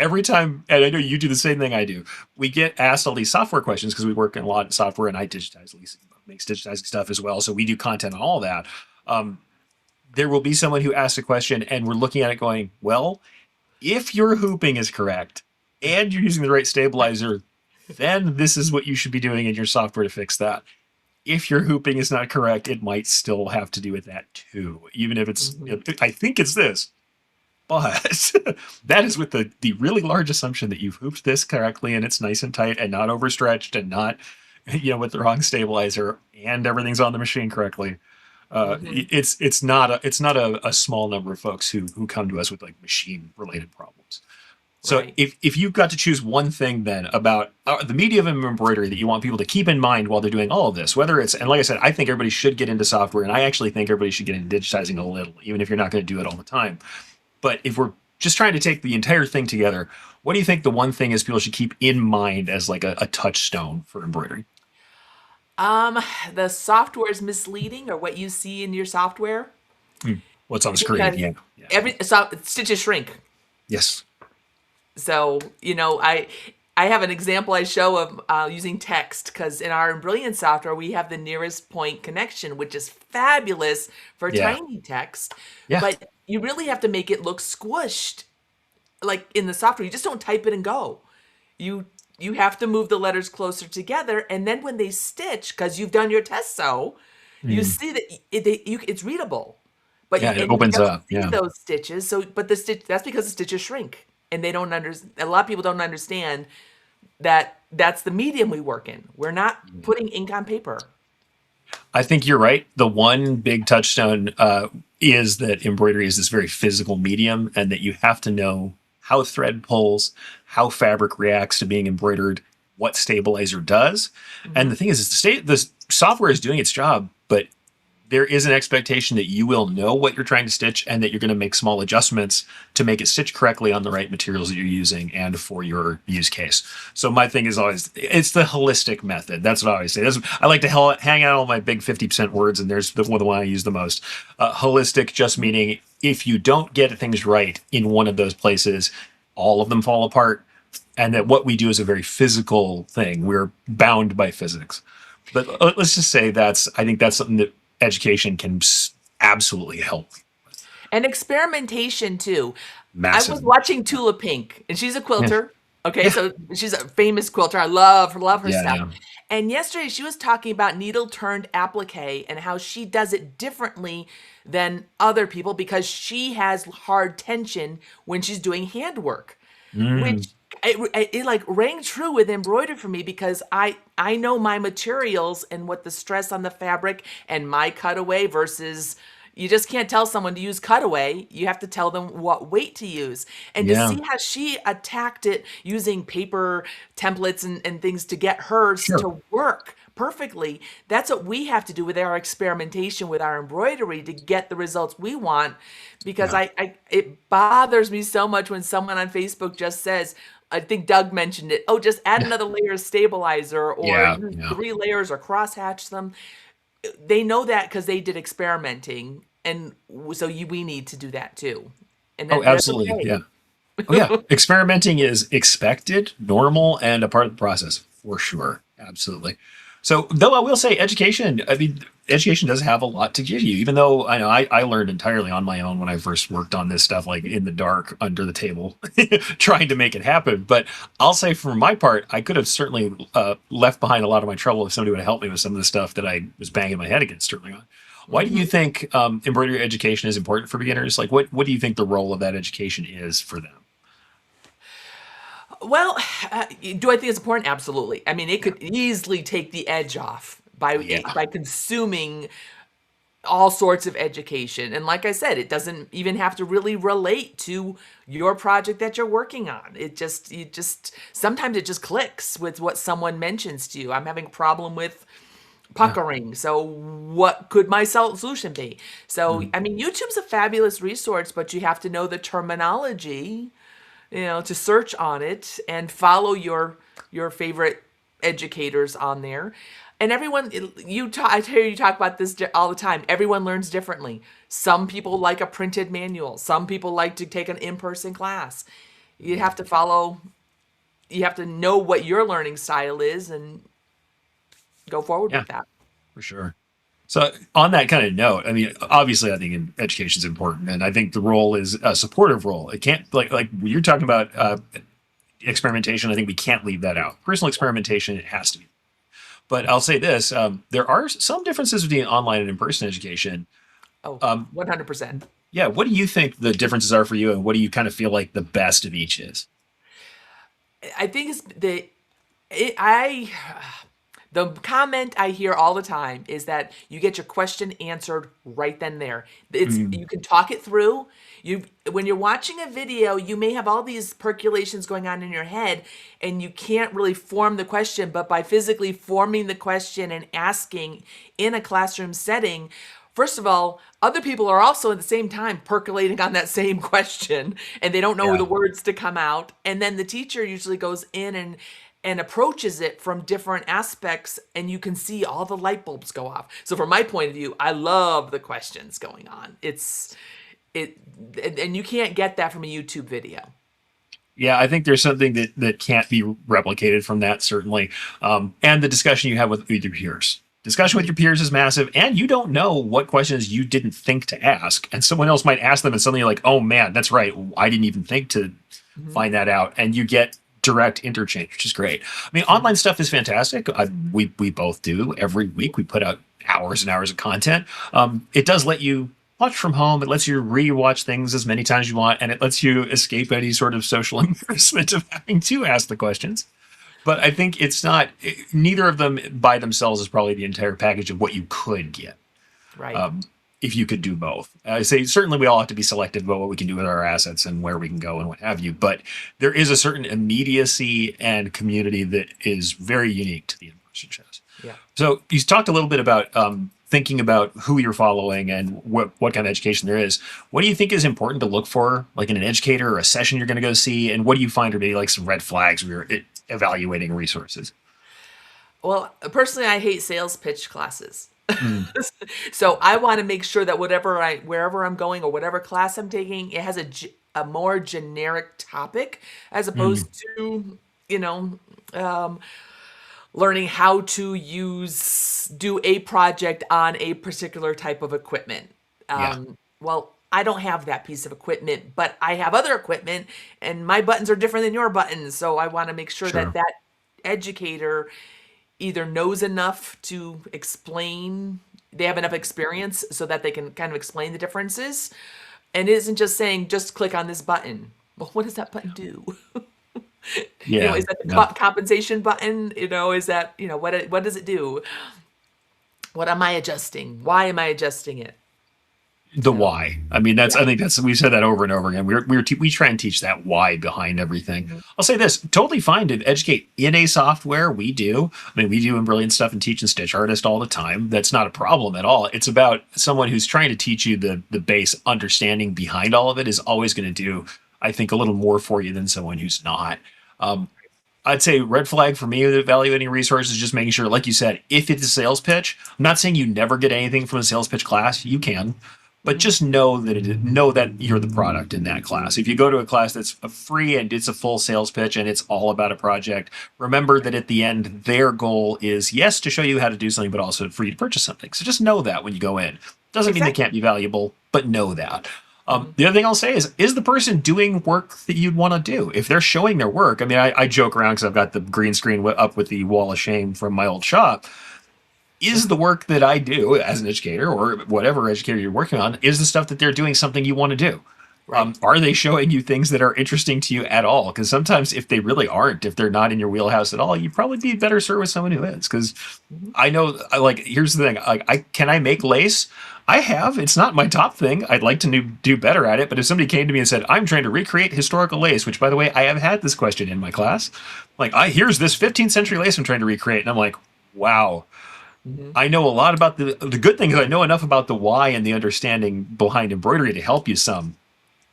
[SPEAKER 7] Every time, and I know you do the same thing I do, we get asked all these software questions because we work in a lot in software, and I digitize. Lisa makes digitizing stuff as well, so we do content on all that. There will be someone who asks a question, and we're looking at it going, well, if your hooping is correct and you're using the right stabilizer, then this is what you should be doing in your software to fix that. If your hooping is not correct, it might still have to do with that too, even if it's, I think it's this. But that is with the really large assumption that you've hooped this correctly and it's nice and tight and not overstretched and not, with the wrong stabilizer, and everything's on the machine correctly. It's not a small number of folks who come to us with machine related problems. So
[SPEAKER 6] Right.
[SPEAKER 7] if you've got to choose one thing then about the medium of embroidery that you want people to keep in mind while they're doing all of this, whether it's, and like I said, I think everybody should get into software, and I actually think everybody should get into digitizing a little, even if you're not going to do it all the time. But if we're just trying to take the entire thing together, what do you think the one thing is people should keep in mind as like a touchstone for embroidery?
[SPEAKER 6] Um, the software is misleading, or what you see in your software,
[SPEAKER 7] What's on screen?
[SPEAKER 6] because
[SPEAKER 7] Yeah. Yeah.
[SPEAKER 6] stitches shrink.
[SPEAKER 7] Yes.
[SPEAKER 6] So, I have an example I show of using text, because in our Brilliant software, we have the nearest point connection, which is fabulous for
[SPEAKER 7] Yeah.
[SPEAKER 6] tiny text,
[SPEAKER 7] Yeah.
[SPEAKER 6] but you really have to make it look squished. Like in the software, you just don't type it and go. You have to move the letters closer together, and then when they stitch, because you've done your test sew, you see that it's readable. But
[SPEAKER 7] Yeah. It
[SPEAKER 6] you
[SPEAKER 7] opens
[SPEAKER 6] don't
[SPEAKER 7] up.
[SPEAKER 6] see
[SPEAKER 7] Yeah.
[SPEAKER 6] those stitches. So, but the stitch, that's because the stitches shrink, and they don't understand. A lot of people don't understand that that's the medium we work in. We're not putting ink on paper.
[SPEAKER 7] I think you're right. The one big touchstone is that embroidery is this very physical medium, and that you have to know how thread pulls, how fabric reacts to being embroidered, what stabilizer does. And the thing is the software is doing its job, but there is an expectation that you will know what you're trying to stitch, and that you're going to make small adjustments to make it stitch correctly on the right materials that you're using and for your use case. So my thing is always, it's the holistic method. That's what I always say. I like to hang out all my big 50% words, and there's the one I use the most. Holistic just meaning if you don't get things right in one of those places, all of them fall apart. And that what we do is a very physical thing. We're bound by physics. But let's just say I think that's something that education can absolutely help.
[SPEAKER 6] And experimentation too. I
[SPEAKER 7] Massive.
[SPEAKER 6] was watching Tula Pink, and she's a quilter. Okay,
[SPEAKER 7] Yeah.
[SPEAKER 6] so she's a famous quilter. I love her
[SPEAKER 7] Yeah,
[SPEAKER 6] stuff.
[SPEAKER 7] yeah.
[SPEAKER 6] And yesterday she was talking about needle turned applique and how she does it differently than other people, because she has hard tension when she's doing handwork, which it like rang true with embroidery for me, because I know my materials and what the stress on the fabric and my cutaway versus. You just can't tell someone to use cutaway. You have to tell them what weight to use. And to
[SPEAKER 7] Yeah.
[SPEAKER 6] see how she attacked it using paper templates and things to get hers
[SPEAKER 7] Sure.
[SPEAKER 6] to work perfectly, that's what we have to do with our experimentation with our embroidery to get the results we want. Because
[SPEAKER 7] Yeah.
[SPEAKER 6] it bothers me so much when someone on Facebook just says, I think Doug mentioned it, oh, just add another layer of stabilizer, or
[SPEAKER 7] Yeah,
[SPEAKER 6] use
[SPEAKER 7] yeah.
[SPEAKER 6] 3 layers, or crosshatch them. They know that because they did experimenting, and so we need to do that too. And
[SPEAKER 7] Oh,
[SPEAKER 6] that's
[SPEAKER 7] absolutely.
[SPEAKER 6] okay.
[SPEAKER 7] Yeah. Oh, yeah. Experimenting is expected, normal, and a part of the process for sure. Absolutely. So, though I will say education does have a lot to give you, even though I know I learned entirely on my own when I first worked on this stuff, like in the dark, under the table, trying to make it happen. But I'll say for my part, I could have certainly left behind a lot of my trouble if somebody would have helped me with some of the stuff that I was banging my head against early on. Why do you think embroidery education is important for beginners? Like, what do you think the role of that education is for them?
[SPEAKER 6] Well, do I think it's important? Absolutely. I mean, it could easily take the edge off by consuming all sorts of education. And like I said, it doesn't even have to really relate to your project that you're working on. Sometimes it just clicks with what someone mentions to you. I'm having a problem with puckering. So what could my solution be? So, I mean, YouTube's a fabulous resource, but you have to know the terminology, to search on it, and follow your favorite educators on there. And everyone, I hear you talk about this all the time. Everyone learns differently. Some people like a printed manual. Some people like to take an in-person class. You have to know what your learning style is and go forward with that.
[SPEAKER 7] For sure. So on that kind of note, I mean, obviously, I think education is important, and I think the role is a supportive role. It can't like when you're talking about experimentation. I think we can't leave that out. Personal experimentation, it has to be. But I'll say this: there are some differences between online and in-person education.
[SPEAKER 6] Oh, 100%.
[SPEAKER 7] Yeah. What do you think the differences are for you, and what do you kind of feel like the best of each is?
[SPEAKER 6] I think the comment I hear all the time is that you get your question answered right then there. You can talk it through. When you're watching a video, you may have all these percolations going on in your head, and you can't really form the question. But by physically forming the question and asking in a classroom setting, first of all, other people are also at the same time percolating on that same question, and they don't know
[SPEAKER 7] Yeah.
[SPEAKER 6] the words to come out. And then the teacher usually goes in and approaches it from different aspects, and you can see all the light bulbs go off. So from my point of view, I love the questions going on. And you can't get that from a YouTube video.
[SPEAKER 7] Yeah, I think there's something that can't be replicated from that, certainly. And the discussion you have with your peers. Discussion with your peers is massive, and you don't know what questions you didn't think to ask. And someone else might ask them, and suddenly you're like, oh man, that's right. I didn't even think to find that out. And you get direct interchange, which is great. I mean, online stuff is fantastic. We both do. Every week we put out hours and hours of content. It does let you watch from home. It lets you rewatch things as many times as you want, and it lets you escape any sort of social embarrassment of having to ask the questions. But I think neither of them by themselves is probably the entire package of what you could get.
[SPEAKER 6] Right.
[SPEAKER 7] If you could do both. I say certainly we all have to be selective about what we can do with our assets and where we can go and what have you. But there is a certain immediacy and community that is very unique to the in-person shows.
[SPEAKER 6] Yeah.
[SPEAKER 7] So you talked a little bit about thinking about who you're following and what kind of education there is. What do you think is important to look for, like in an educator or a session you're going to go see? And what do you find are maybe like some red flags when you're evaluating resources?
[SPEAKER 6] Well, personally, I hate sales pitch classes. So I want to make sure that wherever I'm going or whatever class I'm taking, it has a more generic topic as opposed to, learning how to do a project on a particular type of equipment. Well, I don't have that piece of equipment, but I have other equipment, and my buttons are different than your buttons. So I want to make sure that educator either knows enough to explain, they have enough experience so that they can kind of explain the differences, and it isn't just saying, just click on this button. Well, what does that button do? Is that the compensation button? Is that, what does it do? What am I adjusting? Why am I adjusting it?
[SPEAKER 7] The why. I mean, I think we've said that over and over again. We try and teach that why behind everything. I'll say this, totally fine to educate in a software. We do. I mean, we do brilliant stuff and teach and stitch artist all the time. That's not a problem at all. It's about someone who's trying to teach you the base understanding behind all of it is always going to do, I think, a little more for you than someone who's not. I'd say red flag for me with evaluating resources is just making sure, like you said, if it's a sales pitch, I'm not saying you never get anything from a sales pitch class. You can. But just know that you're the product in that class. If you go to a class that's free and it's a full sales pitch and it's all about a project, remember that at the end, their goal is, yes, to show you how to do something, but also for you to purchase something. So just know that when you go in. Doesn't mean they can't be valuable, but know that. The other thing I'll say is the person doing work that you'd want to do? If they're showing their work, I mean, I joke around because I've got the green screen up with the wall of shame from my old shop. Is the work that I do as an educator or whatever educator you're working on, is the stuff that they're doing something you want to do? Right. Are they showing you things that are interesting to you at all? Because sometimes if they really aren't, if they're not in your wheelhouse at all, you'd probably be better served with someone who is. Because I know, here's the thing. Can I make lace? I have. It's not my top thing. I'd like to do better at it. But if somebody came to me and said, I'm trying to recreate historical lace, which, by the way, I have had this question in my class. Here's this 15th century lace I'm trying to recreate. And I'm like, wow. I know a lot about the good thing is I know enough about the why and the understanding behind embroidery to help you some,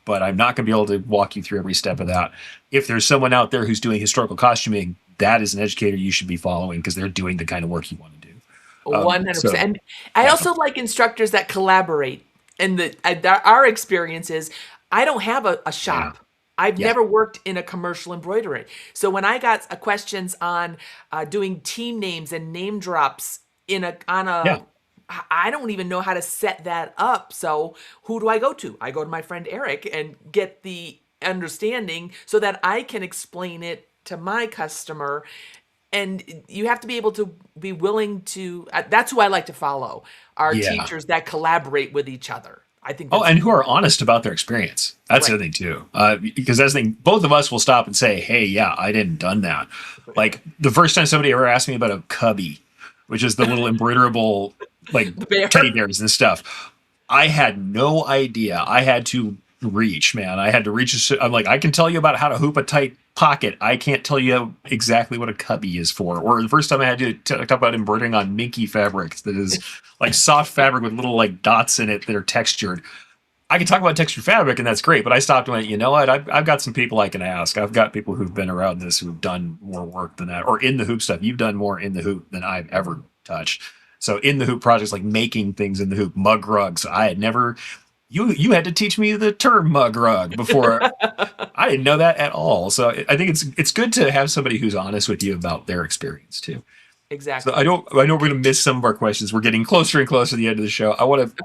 [SPEAKER 7] but I'm not going to be able to walk you through every step of that. If there's someone out there who's doing historical costuming, that is an educator you should be following because they're doing the kind of work you want to do.
[SPEAKER 6] 100%. And I also like instructors that collaborate. And our experience is I don't have a shop. I've never worked in a commercial embroidery. So when I got questions on doing team names and name drops I don't even know how to set that up. So who do I go to? I go to my friend Erich and get the understanding so that I can explain it to my customer. And you have to be able to be willing to, that's who I like to follow, are teachers that collaborate with each other. I think. And
[SPEAKER 7] who are honest about their experience. That's the other thing too. Because that's the thing, both of us will stop and say, hey, yeah, I didn't done that. Like the first time somebody ever asked me about a cubby, which is the little embroiderable teddy bears and stuff. I had no idea. I had to reach, man. I had to reach. I'm like, I can tell you about how to hoop a tight pocket. I can't tell you exactly what a cubby is for. Or the first time I had to talk about embroidering on minky fabric that is like soft fabric with little like dots in it that are textured. I can talk about textured fabric and that's great, but I stopped and went, you know what? I've got some people I can ask. I've got people who've been around this who've done more work than that, or in the hoop stuff. You've done more in the hoop than I've ever touched. So in the hoop projects, like making things in the hoop, mug rugs. I had never. You had to teach me the term mug rug before. I didn't know that at all. So I think it's good to have somebody who's honest with you about their experience too.
[SPEAKER 6] Exactly.
[SPEAKER 7] So I know we're going to miss some of our questions. We're getting closer and closer to the end of the show. I want to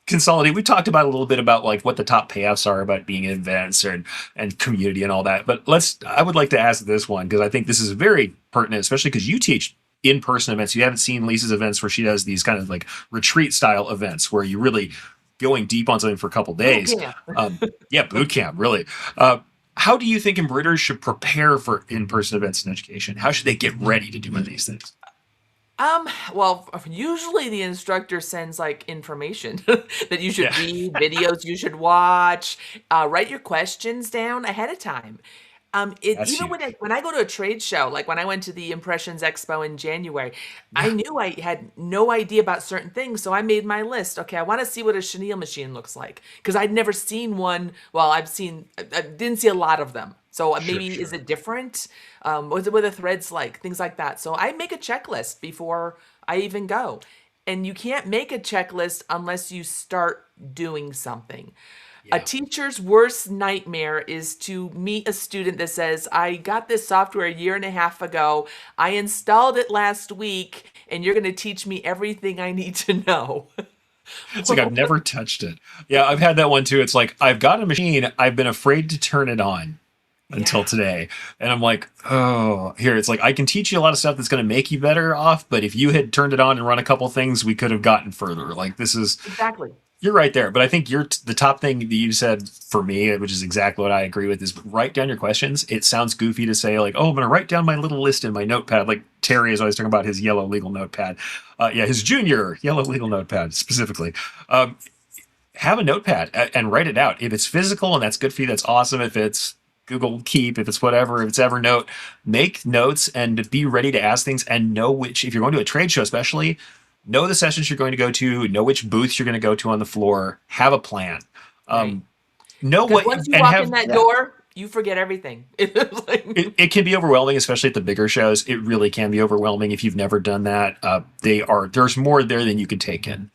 [SPEAKER 7] consolidate. We talked about a little bit about like what the top payoffs are about being in events and community and all that. But I would like to ask this one because I think this is very pertinent, especially because you teach in-person events. You haven't seen Lisa's events where she does these kind of like retreat style events where you really going deep on something for a couple days. Yeah, boot camp, really. How do you think embroiderers should prepare for in-person events in education? How should they get ready to do one of these things?
[SPEAKER 6] Well, usually the instructor sends like information that you should read, videos you should watch, write your questions down ahead of time. Even when I go to a trade show, like when I went to the Impressions Expo in January, I knew I had no idea about certain things, so I made my list. Okay, I want to see what a chenille machine looks like because I'd never seen one. Well, I didn't see a lot of them. So maybe is it different? What's it with the threads like? Things like that. So I make a checklist before I even go. And you can't make a checklist unless you start doing something. A teacher's worst nightmare is to meet a student that says, I got this software a year and a half ago. I installed it last week, and you're going to teach me everything I need to know.
[SPEAKER 7] It's like I've never touched it. Yeah, I've had that one too. It's like I've got a machine. I've been afraid to turn it on until today. And I'm like, oh, here. It's like I can teach you a lot of stuff that's going to make you better off. But if you had turned it on and run a couple things, we could have gotten further. Like this is
[SPEAKER 6] exactly.
[SPEAKER 7] You're right there, but I think the top thing that you said for me, which is exactly what I agree with, is write down your questions. It sounds goofy to say like, oh, I'm going to write down my little list in my notepad. Like Terry is always talking about his yellow legal notepad. His junior yellow legal notepad specifically. Have a notepad and write it out. If it's physical and that's good for you, that's awesome. If it's Google Keep, if it's whatever, if it's Evernote, make notes and be ready to ask things and know if you're going to a trade show especially, know the sessions you're going to go to, know which booths you're going to go to on the floor, have a plan. Know what
[SPEAKER 6] once you walk in that door, you forget everything.
[SPEAKER 7] It can be overwhelming, especially at the bigger shows. It really can be overwhelming if you've never done that. There's more there than you can take in.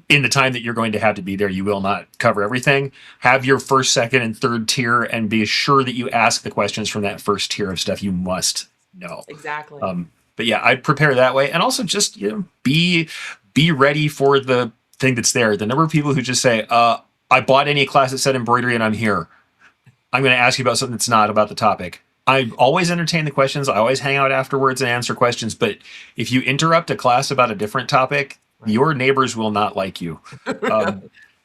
[SPEAKER 7] In the time that you're going to have to be there, you will not cover everything. Have your first, second, and third tier and be sure that you ask the questions from that first tier of stuff you must know.
[SPEAKER 6] Exactly.
[SPEAKER 7] But yeah, I'd prepare that way. And also just, be ready for the thing that's there. The number of people who just say, I bought any class that said embroidery and I'm here. I'm going to ask you about something that's not about the topic. I always entertain the questions. I always hang out afterwards and answer questions. But if you interrupt a class about a different topic, your neighbors will not like you.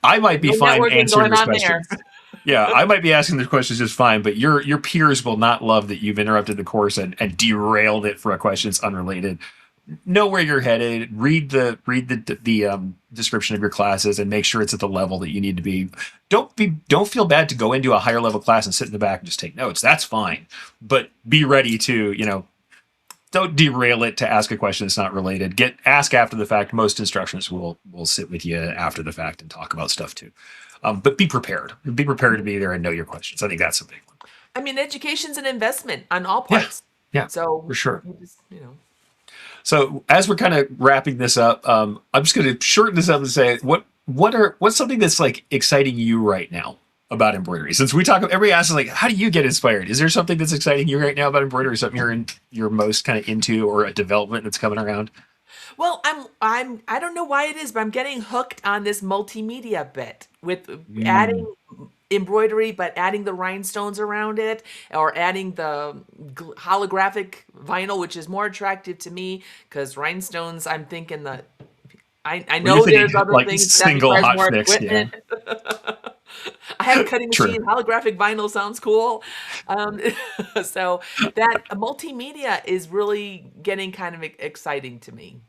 [SPEAKER 7] I might be fine answering those questions. Yeah, I might be asking the questions just fine, but your peers will not love that you've interrupted the course and derailed it for a question that's unrelated. Know where you're headed. Read the description of your classes and make sure it's at the level that you need to be. Don't feel bad to go into a higher level class and sit in the back and just take notes. That's fine, but be ready to don't derail it to ask a question that's not related. Ask after the fact. Most instructors will sit with you after the fact and talk about stuff too. But be prepared. Be prepared to be there and know your questions. I think that's a big one.
[SPEAKER 6] I mean, education's an investment on all parts.
[SPEAKER 7] Yeah,
[SPEAKER 6] so
[SPEAKER 7] for sure.
[SPEAKER 6] Just,
[SPEAKER 7] So as we're kind of wrapping this up, I'm just going to shorten this up and say, what's something that's like exciting you right now about embroidery? Since everybody asks like, how do you get inspired? Is there something that's exciting you right now about embroidery? Something you're most kind of into, or a development that's coming around?
[SPEAKER 6] Well, I don't know why it is, but I'm getting hooked on this multimedia bit with adding embroidery, but adding the rhinestones around it, or adding the holographic vinyl, which is more attractive to me because rhinestones. I'm thinking I know there's other
[SPEAKER 7] like
[SPEAKER 6] things
[SPEAKER 7] single
[SPEAKER 6] that requires
[SPEAKER 7] hot
[SPEAKER 6] more
[SPEAKER 7] fix,
[SPEAKER 6] equipment. I have a cutting machine. Holographic vinyl sounds cool. So that multimedia is really getting kind of exciting to me.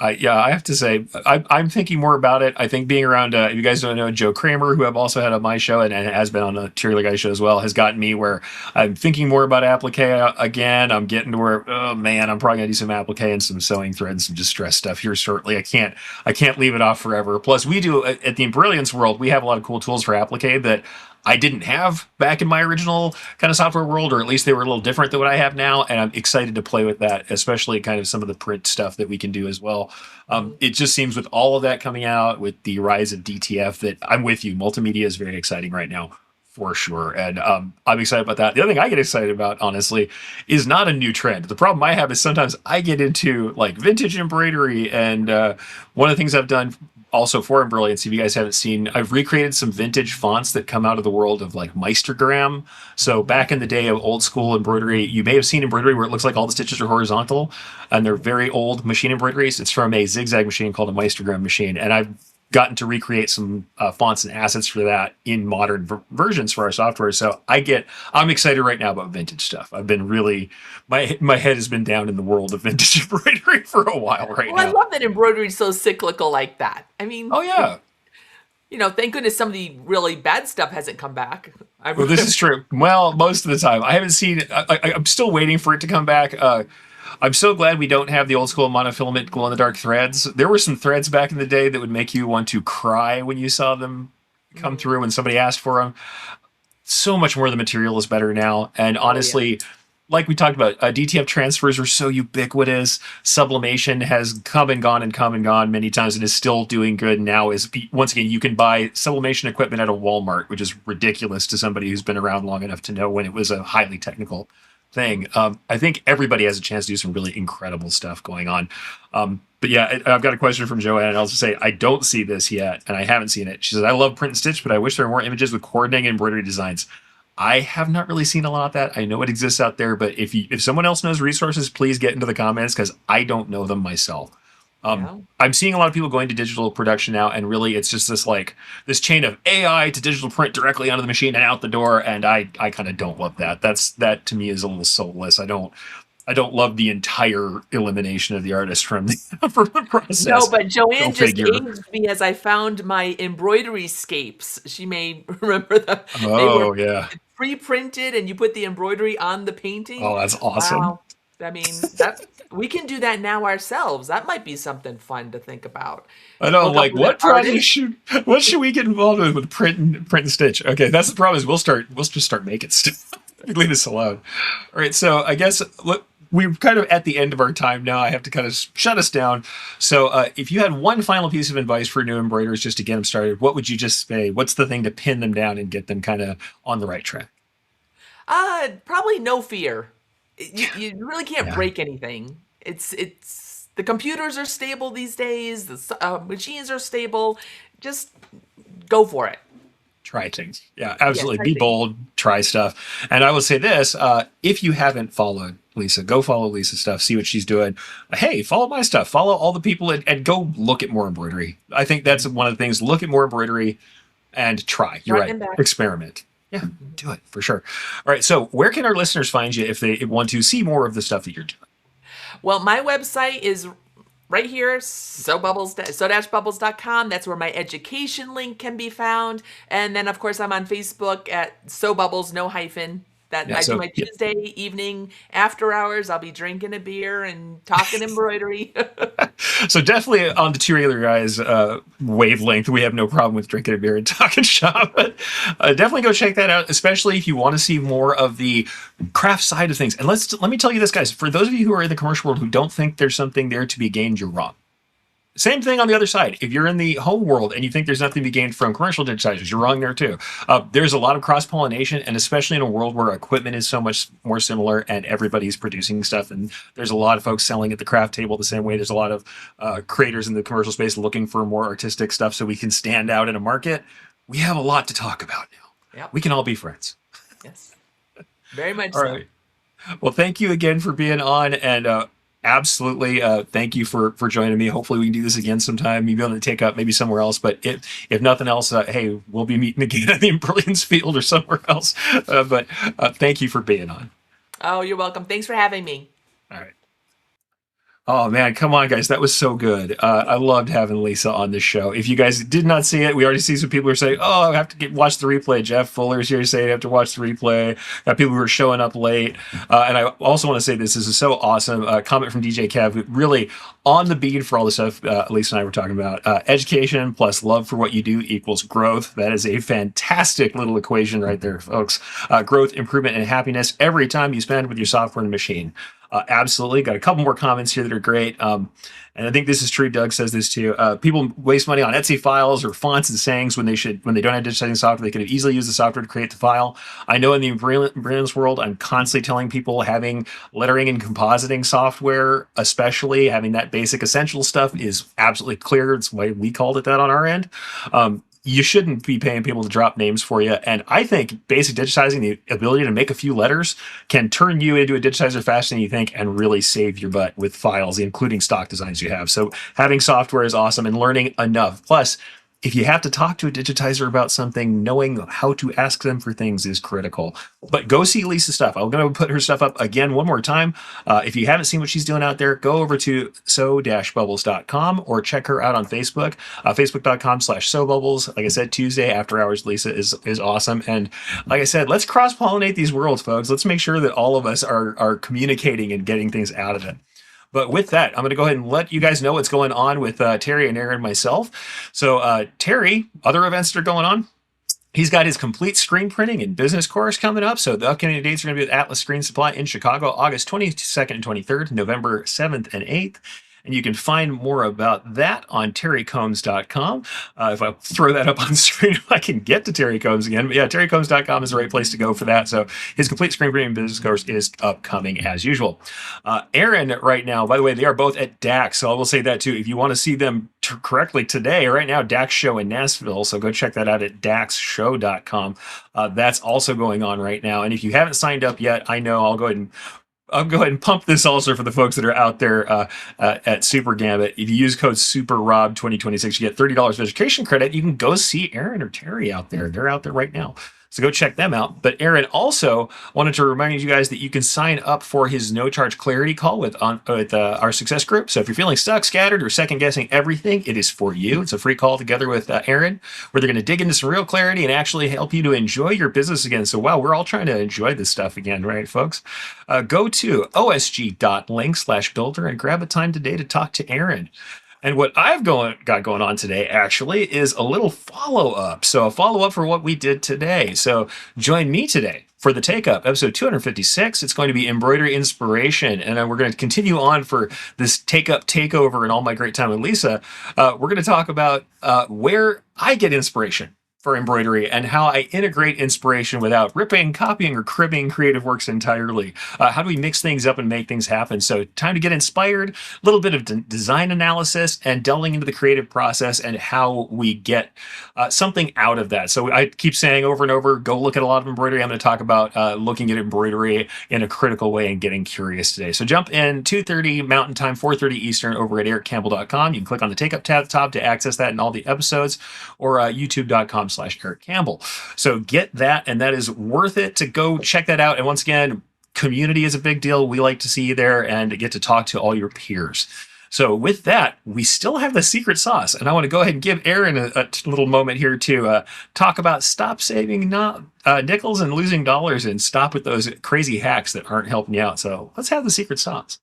[SPEAKER 7] Yeah, I have to say, I'm thinking more about it. I think being around, if you guys don't know, Joe Kramer, who I've also had on my show and has been on the Cheerleader Guy show as well, has gotten me where I'm thinking more about applique again. I'm getting to where, oh man, I'm probably gonna do some applique and some sewing threads, some distress stuff here shortly. I can't leave it off forever. Plus, we do at the Brilliance world, we have a lot of cool tools for applique that I didn't have back in my original kind of software world, or at least they were a little different than what I have now. And I'm excited to play with that, especially kind of some of the print stuff that we can do as well. It just seems with all of that coming out, with the rise of DTF, that I'm with you. Multimedia is very exciting right now, for sure. And I'm excited about that. The other thing I get excited about, honestly, is not a new trend. The problem I have is sometimes I get into like vintage embroidery. And one of the things I've done also for Embrilliance, if you guys haven't seen, I've recreated some vintage fonts that come out of the world of like Meistergram. So back in the day of old school embroidery, you may have seen embroidery where it looks like all the stitches are horizontal, and they're very old machine embroideries. It's from a zigzag machine called a Meistergram machine. And I've gotten to recreate some fonts and assets for that in modern versions for our software. So I'm excited right now about vintage stuff. I've been really, my head has been down in the world of vintage embroidery for a while right
[SPEAKER 6] Well, I
[SPEAKER 7] now.
[SPEAKER 6] love that embroidery is so cyclical like that. I mean,
[SPEAKER 7] Oh yeah.
[SPEAKER 6] thank goodness some of the really bad stuff hasn't come back.
[SPEAKER 7] Well, this is true. Well, most of the time. I haven't seen it. I'm still waiting for it to come back. I'm so glad we don't have the old school monofilament glow-in-the-dark threads. There were some threads back in the day that would make you want to cry when you saw them come through when somebody asked for them. So much more of the material is better now. And honestly, like we talked about, DTF transfers are so ubiquitous. Sublimation has come and gone many times and is still doing good now. Once again, you can buy sublimation equipment at a Walmart, which is ridiculous to somebody who's been around long enough to know when it was a highly technical thing. I think everybody has a chance to do some really incredible stuff going on. But yeah, I've got a question from Joanne, and I'll just say I don't see this yet, and I haven't seen it. She says, I love print and stitch, but I wish there were more images with coordinating and embroidery designs. I have not really seen a lot of that. I know it exists out there, but if someone else knows resources, please get into the comments because I don't know them myself. I'm seeing a lot of people going to digital production now, and really it's just this chain of AI to digital print directly onto the machine and out the door, and I kind of don't love that. That to me is a little soulless. I don't love the entire elimination of the artist from the process.
[SPEAKER 6] No, but Joanne
[SPEAKER 7] Go
[SPEAKER 6] just
[SPEAKER 7] figure.
[SPEAKER 6] aged me as I found my embroidery scapes. She may remember them. They
[SPEAKER 7] Oh
[SPEAKER 6] were
[SPEAKER 7] yeah.
[SPEAKER 6] pre-printed, and you put the embroidery on the painting.
[SPEAKER 7] Oh, that's awesome.
[SPEAKER 6] Wow. I mean, that we can do that now ourselves. That might be something fun to think about.
[SPEAKER 7] I know,
[SPEAKER 6] Hook up
[SPEAKER 7] like
[SPEAKER 6] with
[SPEAKER 7] what
[SPEAKER 6] an
[SPEAKER 7] project
[SPEAKER 6] artist.
[SPEAKER 7] what should we get involved with print and stitch? Okay, that's the problem is we'll just start making stuff. Leave us alone. All right, so I guess we're kind of at the end of our time now. I have to kind of shut us down. So if you had one final piece of advice for new embroiderers just to get them started, what would you just say? What's the thing to pin them down and get them kind of on the right track?
[SPEAKER 6] Probably no fear. You really can't break anything. It's the computers are stable these days. The machines are stable. Just go for it.
[SPEAKER 7] Try things. Yeah, absolutely.
[SPEAKER 6] try
[SPEAKER 7] Be
[SPEAKER 6] things.
[SPEAKER 7] bold, try stuff. And I will say this, if you haven't followed Lisa, go follow Lisa's stuff, see what she's doing. Hey, follow my stuff, follow all the people and go look at more embroidery. I think that's one of the things. Look at more embroidery and try. You're
[SPEAKER 6] Front
[SPEAKER 7] right.
[SPEAKER 6] and back.
[SPEAKER 7] Experiment. Yeah, do it for sure. All right. So where can our listeners find you if they want to see more of the stuff that you're doing?
[SPEAKER 6] Well, my website is right here, so-bubbles.com. That's where my education link can be found. And then, of course, I'm on Facebook at So-Bubbles, no hyphen. I do my Tuesday evening after hours. I'll be drinking a beer and talking embroidery.
[SPEAKER 7] So definitely on the Two Regular Guys wavelength, we have no problem with drinking a beer and talking shop. But definitely go check that out, especially if you want to see more of the craft side of things. And let me tell you this, guys. For those of you who are in the commercial world who don't think there's something there to be gained, you're wrong. Same thing on the other side. If you're in the home world and you think there's nothing to be gained from commercial digitizers, you're wrong there too. There's a lot of cross-pollination, and especially in a world where equipment is so much more similar and everybody's producing stuff, and there's a lot of folks selling at the craft table the same way. There's a lot of creators in the commercial space looking for more artistic stuff so we can stand out in a market. We have a lot to talk about now.
[SPEAKER 6] Yep.
[SPEAKER 7] We can all be friends.
[SPEAKER 6] Yes, very much
[SPEAKER 7] All
[SPEAKER 6] so.
[SPEAKER 7] right. Well, thank you again for being on, and absolutely. Thank you for joining me. Hopefully we can do this again sometime, maybe on the Takeup, maybe somewhere else. But if nothing else, hey, we'll be meeting again at the Brilliance Field or somewhere else. But thank you for being on.
[SPEAKER 6] Oh, you're welcome. Thanks for having me.
[SPEAKER 7] All right. Oh man, come on, guys. That was so good. I loved having Lisa on the show. If you guys did not see it, we already see some people who are saying, oh, I have to watch the replay. Jeff Fuller's here saying I have to watch the replay. Got people who are showing up late. And I also want to say this is so awesome. Comment from DJ Kev, really on the beat for all the stuff Lisa and I were talking about. Education plus love for what you do equals growth. That is a fantastic little equation right there, folks. Growth, improvement, and happiness every time you spend with your software and machine. Absolutely. Got a couple more comments here that are great. And I think this is true. Doug says this too. People waste money on Etsy files or fonts and sayings when they don't have digitizing software. They could have easily used the software to create the file. I know in the embroiderers world, I'm constantly telling people having lettering and compositing software, especially having that basic essential stuff, is absolutely clear. It's why we called it that on our end. You shouldn't be paying people to drop names for you. And I think basic digitizing, the ability to make a few letters, can turn you into a digitizer faster than you think and really save your butt with files, including stock designs you have. So having software is awesome, and learning enough. Plus, if you have to talk to a digitizer about something, knowing how to ask them for things is critical. But go see Lisa's stuff. I'm going to put her stuff up again one more time. If you haven't seen what she's doing out there, go over to so-bubbles.com or check her out on Facebook, facebook.com/sobubbles. Like I said, Tuesday after hours, Lisa is awesome. And like I said, let's cross-pollinate these worlds, folks. Let's make sure that all of us are communicating and getting things out of it. But with that, I'm going to go ahead and let you guys know what's going on with Terry and Aaron and myself. So Terry, other events that are going on, he's got his complete screen printing and business course coming up. So the upcoming dates are going to be with Atlas Screen Supply in Chicago, August 22nd and 23rd, November 7th and 8th. And you can find more about that on terrycombs.com. If I throw that up on screen, if I can get to Terry Combs again. But yeah, terrycombs.com is the right place to go for that. So his complete screen printing business course is upcoming as usual. Aaron, right now, by the way, they are both at DAX. So I will say that too. If you want to see them correctly today, right now, DAX show in Nashville. So go check that out at daxshow.com. That's also going on right now. And if you haven't signed up yet, I know I'll go ahead and pump this also for the folks that are out there at Super Gambit. If you use code SUPERROB2026, you get $30 of education credit. You can go see Aaron or Terry out there. They're out there right now. So go check them out. But Aaron also wanted to remind you guys that you can sign up for his no-charge clarity call with our success group. So if you're feeling stuck, scattered, or second-guessing everything, it is for you. It's a free call together with Aaron, where they're going to dig into some real clarity and actually help you to enjoy your business again. So wow, we're all trying to enjoy this stuff again, right, folks? Go to osg.link/builder and grab a time today to talk to Aaron. And what I've got going on today, actually, is a little follow-up. So a follow-up for what we did today. So join me today for the Takeup, episode 256. It's going to be embroidery inspiration. And we're going to continue on for this Takeup Takeover and all my great time with Lisa. We're going to talk about where I get inspiration for embroidery and how I integrate inspiration without ripping, copying, or cribbing creative works entirely. How do we mix things up and make things happen? So time to get inspired, a little bit of design analysis, and delving into the creative process and how we get something out of that. So I keep saying over and over, go look at a lot of embroidery. I'm going to talk about looking at embroidery in a critical way and getting curious today. So jump in 2:30 Mountain Time, 4:30 Eastern over at erichcampbell.com. You can click on the Takeup tab at the top to access that in all the episodes, or youtube.com/Erich Campbell. So get that, and that is worth it to go check that out. And once again, community is a big deal. We like to see you there and get to talk to all your peers. So with that, we still have the secret sauce, and I want to go ahead and give Aaron a little moment here to talk about stop saving nickels and losing dollars, and stop with those crazy hacks that aren't helping you out. So let's have the secret sauce.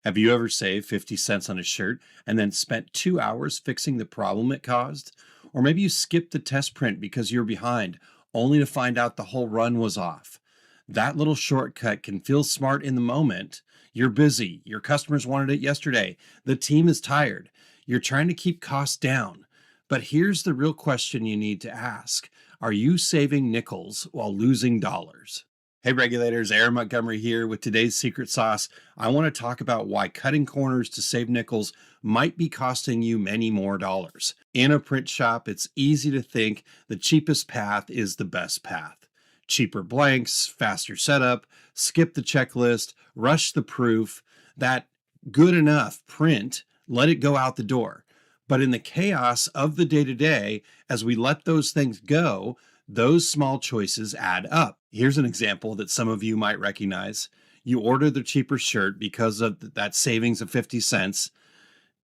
[SPEAKER 10] Have you ever saved 50 cents on a shirt and then spent 2 hours fixing the problem it caused? Or maybe you skipped the test print because you're behind, only to find out the whole run was off. That little shortcut can feel smart in the moment. You're busy, your customers wanted it yesterday, the team is tired, you're trying to keep costs down. But here's the real question you need to ask. Are you saving nickels while losing dollars? Hey regulators, Aaron Montgomery here with today's secret sauce. I want to talk about why cutting corners to save nickels might be costing you many more dollars. In a print shop, it's easy to think the cheapest path is the best path. Cheaper blanks, faster setup, skip the checklist, rush the proof, that good enough print, let it go out the door. But in the chaos of the day-to-day, as we let those things go, Those small choices add up. Here's an example that some of you might recognize. You order the cheaper shirt because of that savings of 50 cents.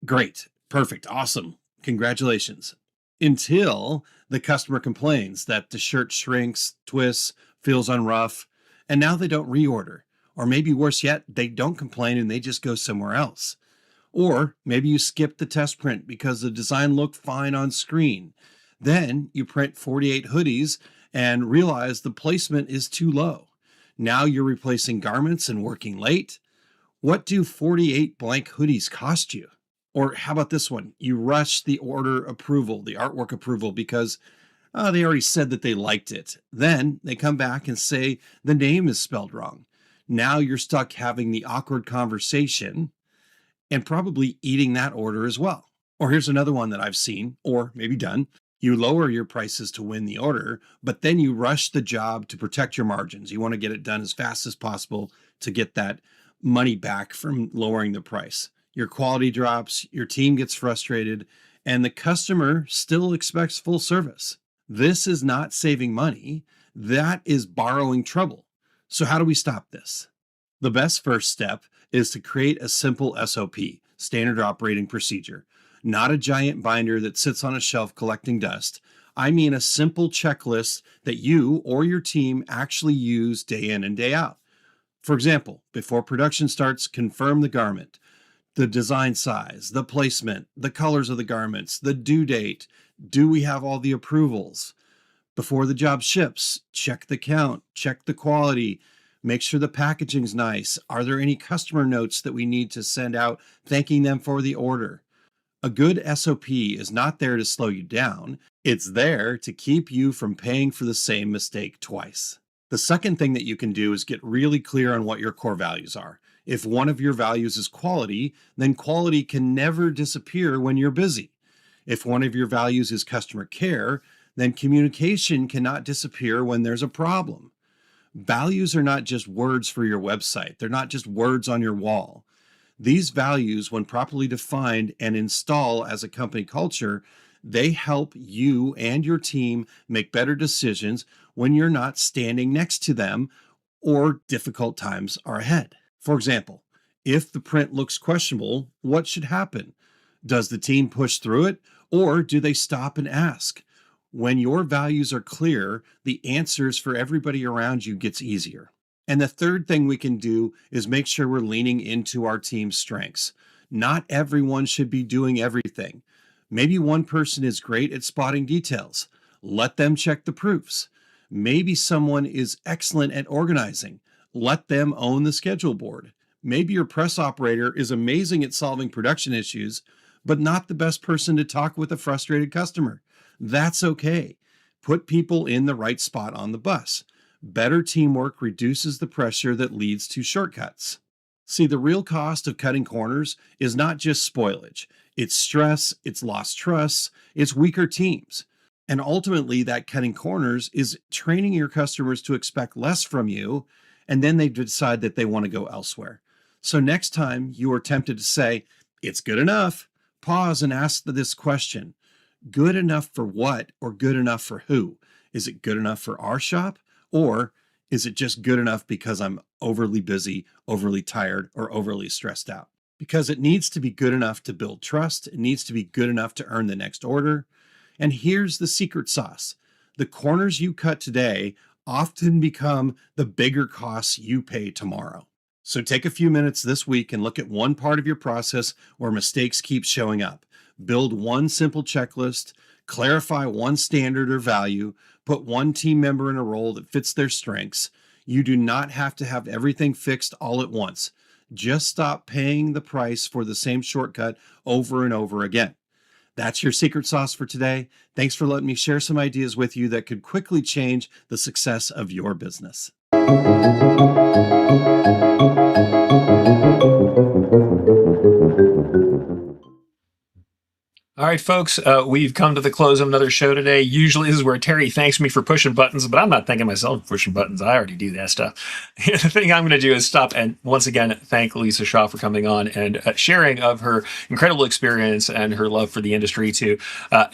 [SPEAKER 10] Great, perfect, awesome, congratulations. Until the customer complains that the shirt shrinks, twists, feels unrough, and now they don't reorder. Or maybe worse yet, they don't complain and they just go somewhere else. Or maybe you skip the test print because the design looked fine on screen. Then you print 48 hoodies and realize the placement is too low. Now you're replacing garments and working late. What do 48 blank hoodies cost you? Or how about this one? You rush the order approval, the artwork approval, because they already said that they liked it. Then they come back and say the name is spelled wrong. Now you're stuck having the awkward conversation and probably eating that order as well. Or here's another one that I've seen, or maybe done. You lower your prices to win the order, but then you rush the job to protect your margins. You want to get it done as fast as possible to get that money back from lowering the price. Your quality drops, your team gets frustrated, and the customer still expects full service. This is not saving money. That is borrowing trouble. So how do we stop this? The best first step is to create a simple SOP, standard operating procedure, not a giant binder that sits on a shelf collecting dust. I mean a simple checklist that you or your team actually use day in and day out. For example, before production starts, confirm the garment, the design size, the placement, the colors of the garments, the due date. Do we have all the approvals? Before the job ships, check the count, check the quality, make sure the packaging's nice. Are there any customer notes that we need to send out thanking them for the order? A good SOP is not there to slow you down. It's there to keep you from paying for the same mistake twice. The second thing that you can do is get really clear on what your core values are. If one of your values is quality, then quality can never disappear when you're busy. If one of your values is customer care, then communication cannot disappear when there's a problem. Values are not just words for your website. They're not just words on your wall. These values, when properly defined and install as a company culture, they help you and your team make better decisions when you're not standing next to them or difficult times are ahead. For example, if the print looks questionable, what should happen? Does the team push through it, or do they stop and ask? When your values are clear, the answers for everybody around you gets easier. And the third thing we can do is make sure we're leaning into our team's strengths. Not everyone should be doing everything. Maybe one person is great at spotting details. Let them check the proofs. Maybe someone is excellent at organizing. Let them own the schedule board. Maybe your press operator is amazing at solving production issues, but not the best person to talk with a frustrated customer. That's okay. Put people in the right spot on the bus. Better teamwork reduces the pressure that leads to shortcuts. See, the real cost of cutting corners is not just spoilage. It's stress, it's lost trust, it's weaker teams. And ultimately, that cutting corners is training your customers to expect less from you, and then they decide that they want to go elsewhere. So next time you are tempted to say, it's good enough, pause and ask this question. Good enough for what, or good enough for who? Is it good enough for our shop? Or is it just good enough because I'm overly busy, overly tired, or overly stressed out? Because it needs to be good enough to build trust. It needs to be good enough to earn the next order. And here's the secret sauce. The corners you cut today often become the bigger costs you pay tomorrow. So take a few minutes this week and look at one part of your process where mistakes keep showing up. Build one simple checklist, clarify one standard or value, put one team member in a role that fits their strengths. You do not have to have everything fixed all at once. Just stop paying the price for the same shortcut over and over again. That's your secret sauce for today. Thanks for letting me share some ideas with you that could quickly change the success of your business.
[SPEAKER 7] All right, folks, we've come to the close of another show today. Usually this is where Terry thanks me for pushing buttons, but I'm not thanking myself for pushing buttons. I already do that stuff. The thing I'm going to do is stop and once again thank Lisa Shaw for coming on and sharing of her incredible experience and her love for the industry to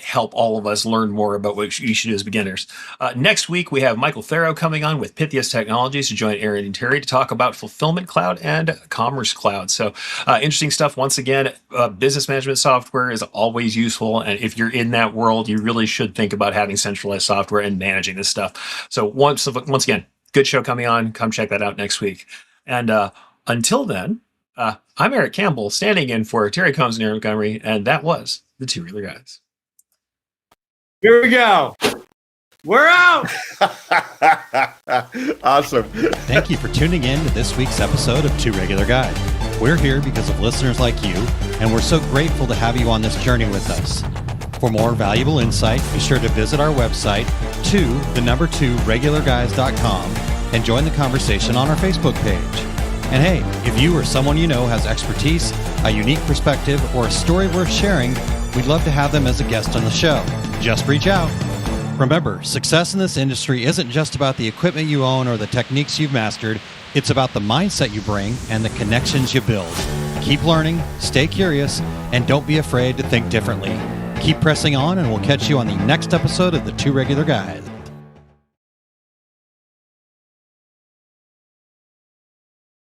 [SPEAKER 7] help all of us learn more about what we should do as beginners. Next week, we have Michael Thero coming on with Pythias Technologies to join Aaron and Terry to talk about Fulfillment Cloud and Commerce Cloud. So interesting stuff. Once again, business management software is always useful, and if you're in that world, you really should think about having centralized software and managing this stuff. So once again, good show coming on. Come check that out next week. And until then, I'm Erich Campbell, standing in for Terry Combs and Aaron Montgomery, and that was the Two Reeler Guys.
[SPEAKER 3] Here we go. We're out.
[SPEAKER 1] Awesome.
[SPEAKER 10] Thank you for tuning in to this week's episode of Two Regular Guys. We're here because of listeners like you, and we're so grateful to have you on this journey with us. For more valuable insight, be sure to visit our website, 2regularguys.com, and join the conversation on our Facebook page. And hey, if you or someone you know has expertise, a unique perspective, or a story worth sharing, we'd love to have them as a guest on the show. Just reach out. Remember, success in this industry isn't just about the equipment you own or the techniques you've mastered. It's about the mindset you bring and the connections you build. Keep learning, stay curious, and don't be afraid to think differently. Keep pressing on, and we'll catch you on the next episode of the Two Regular Guys.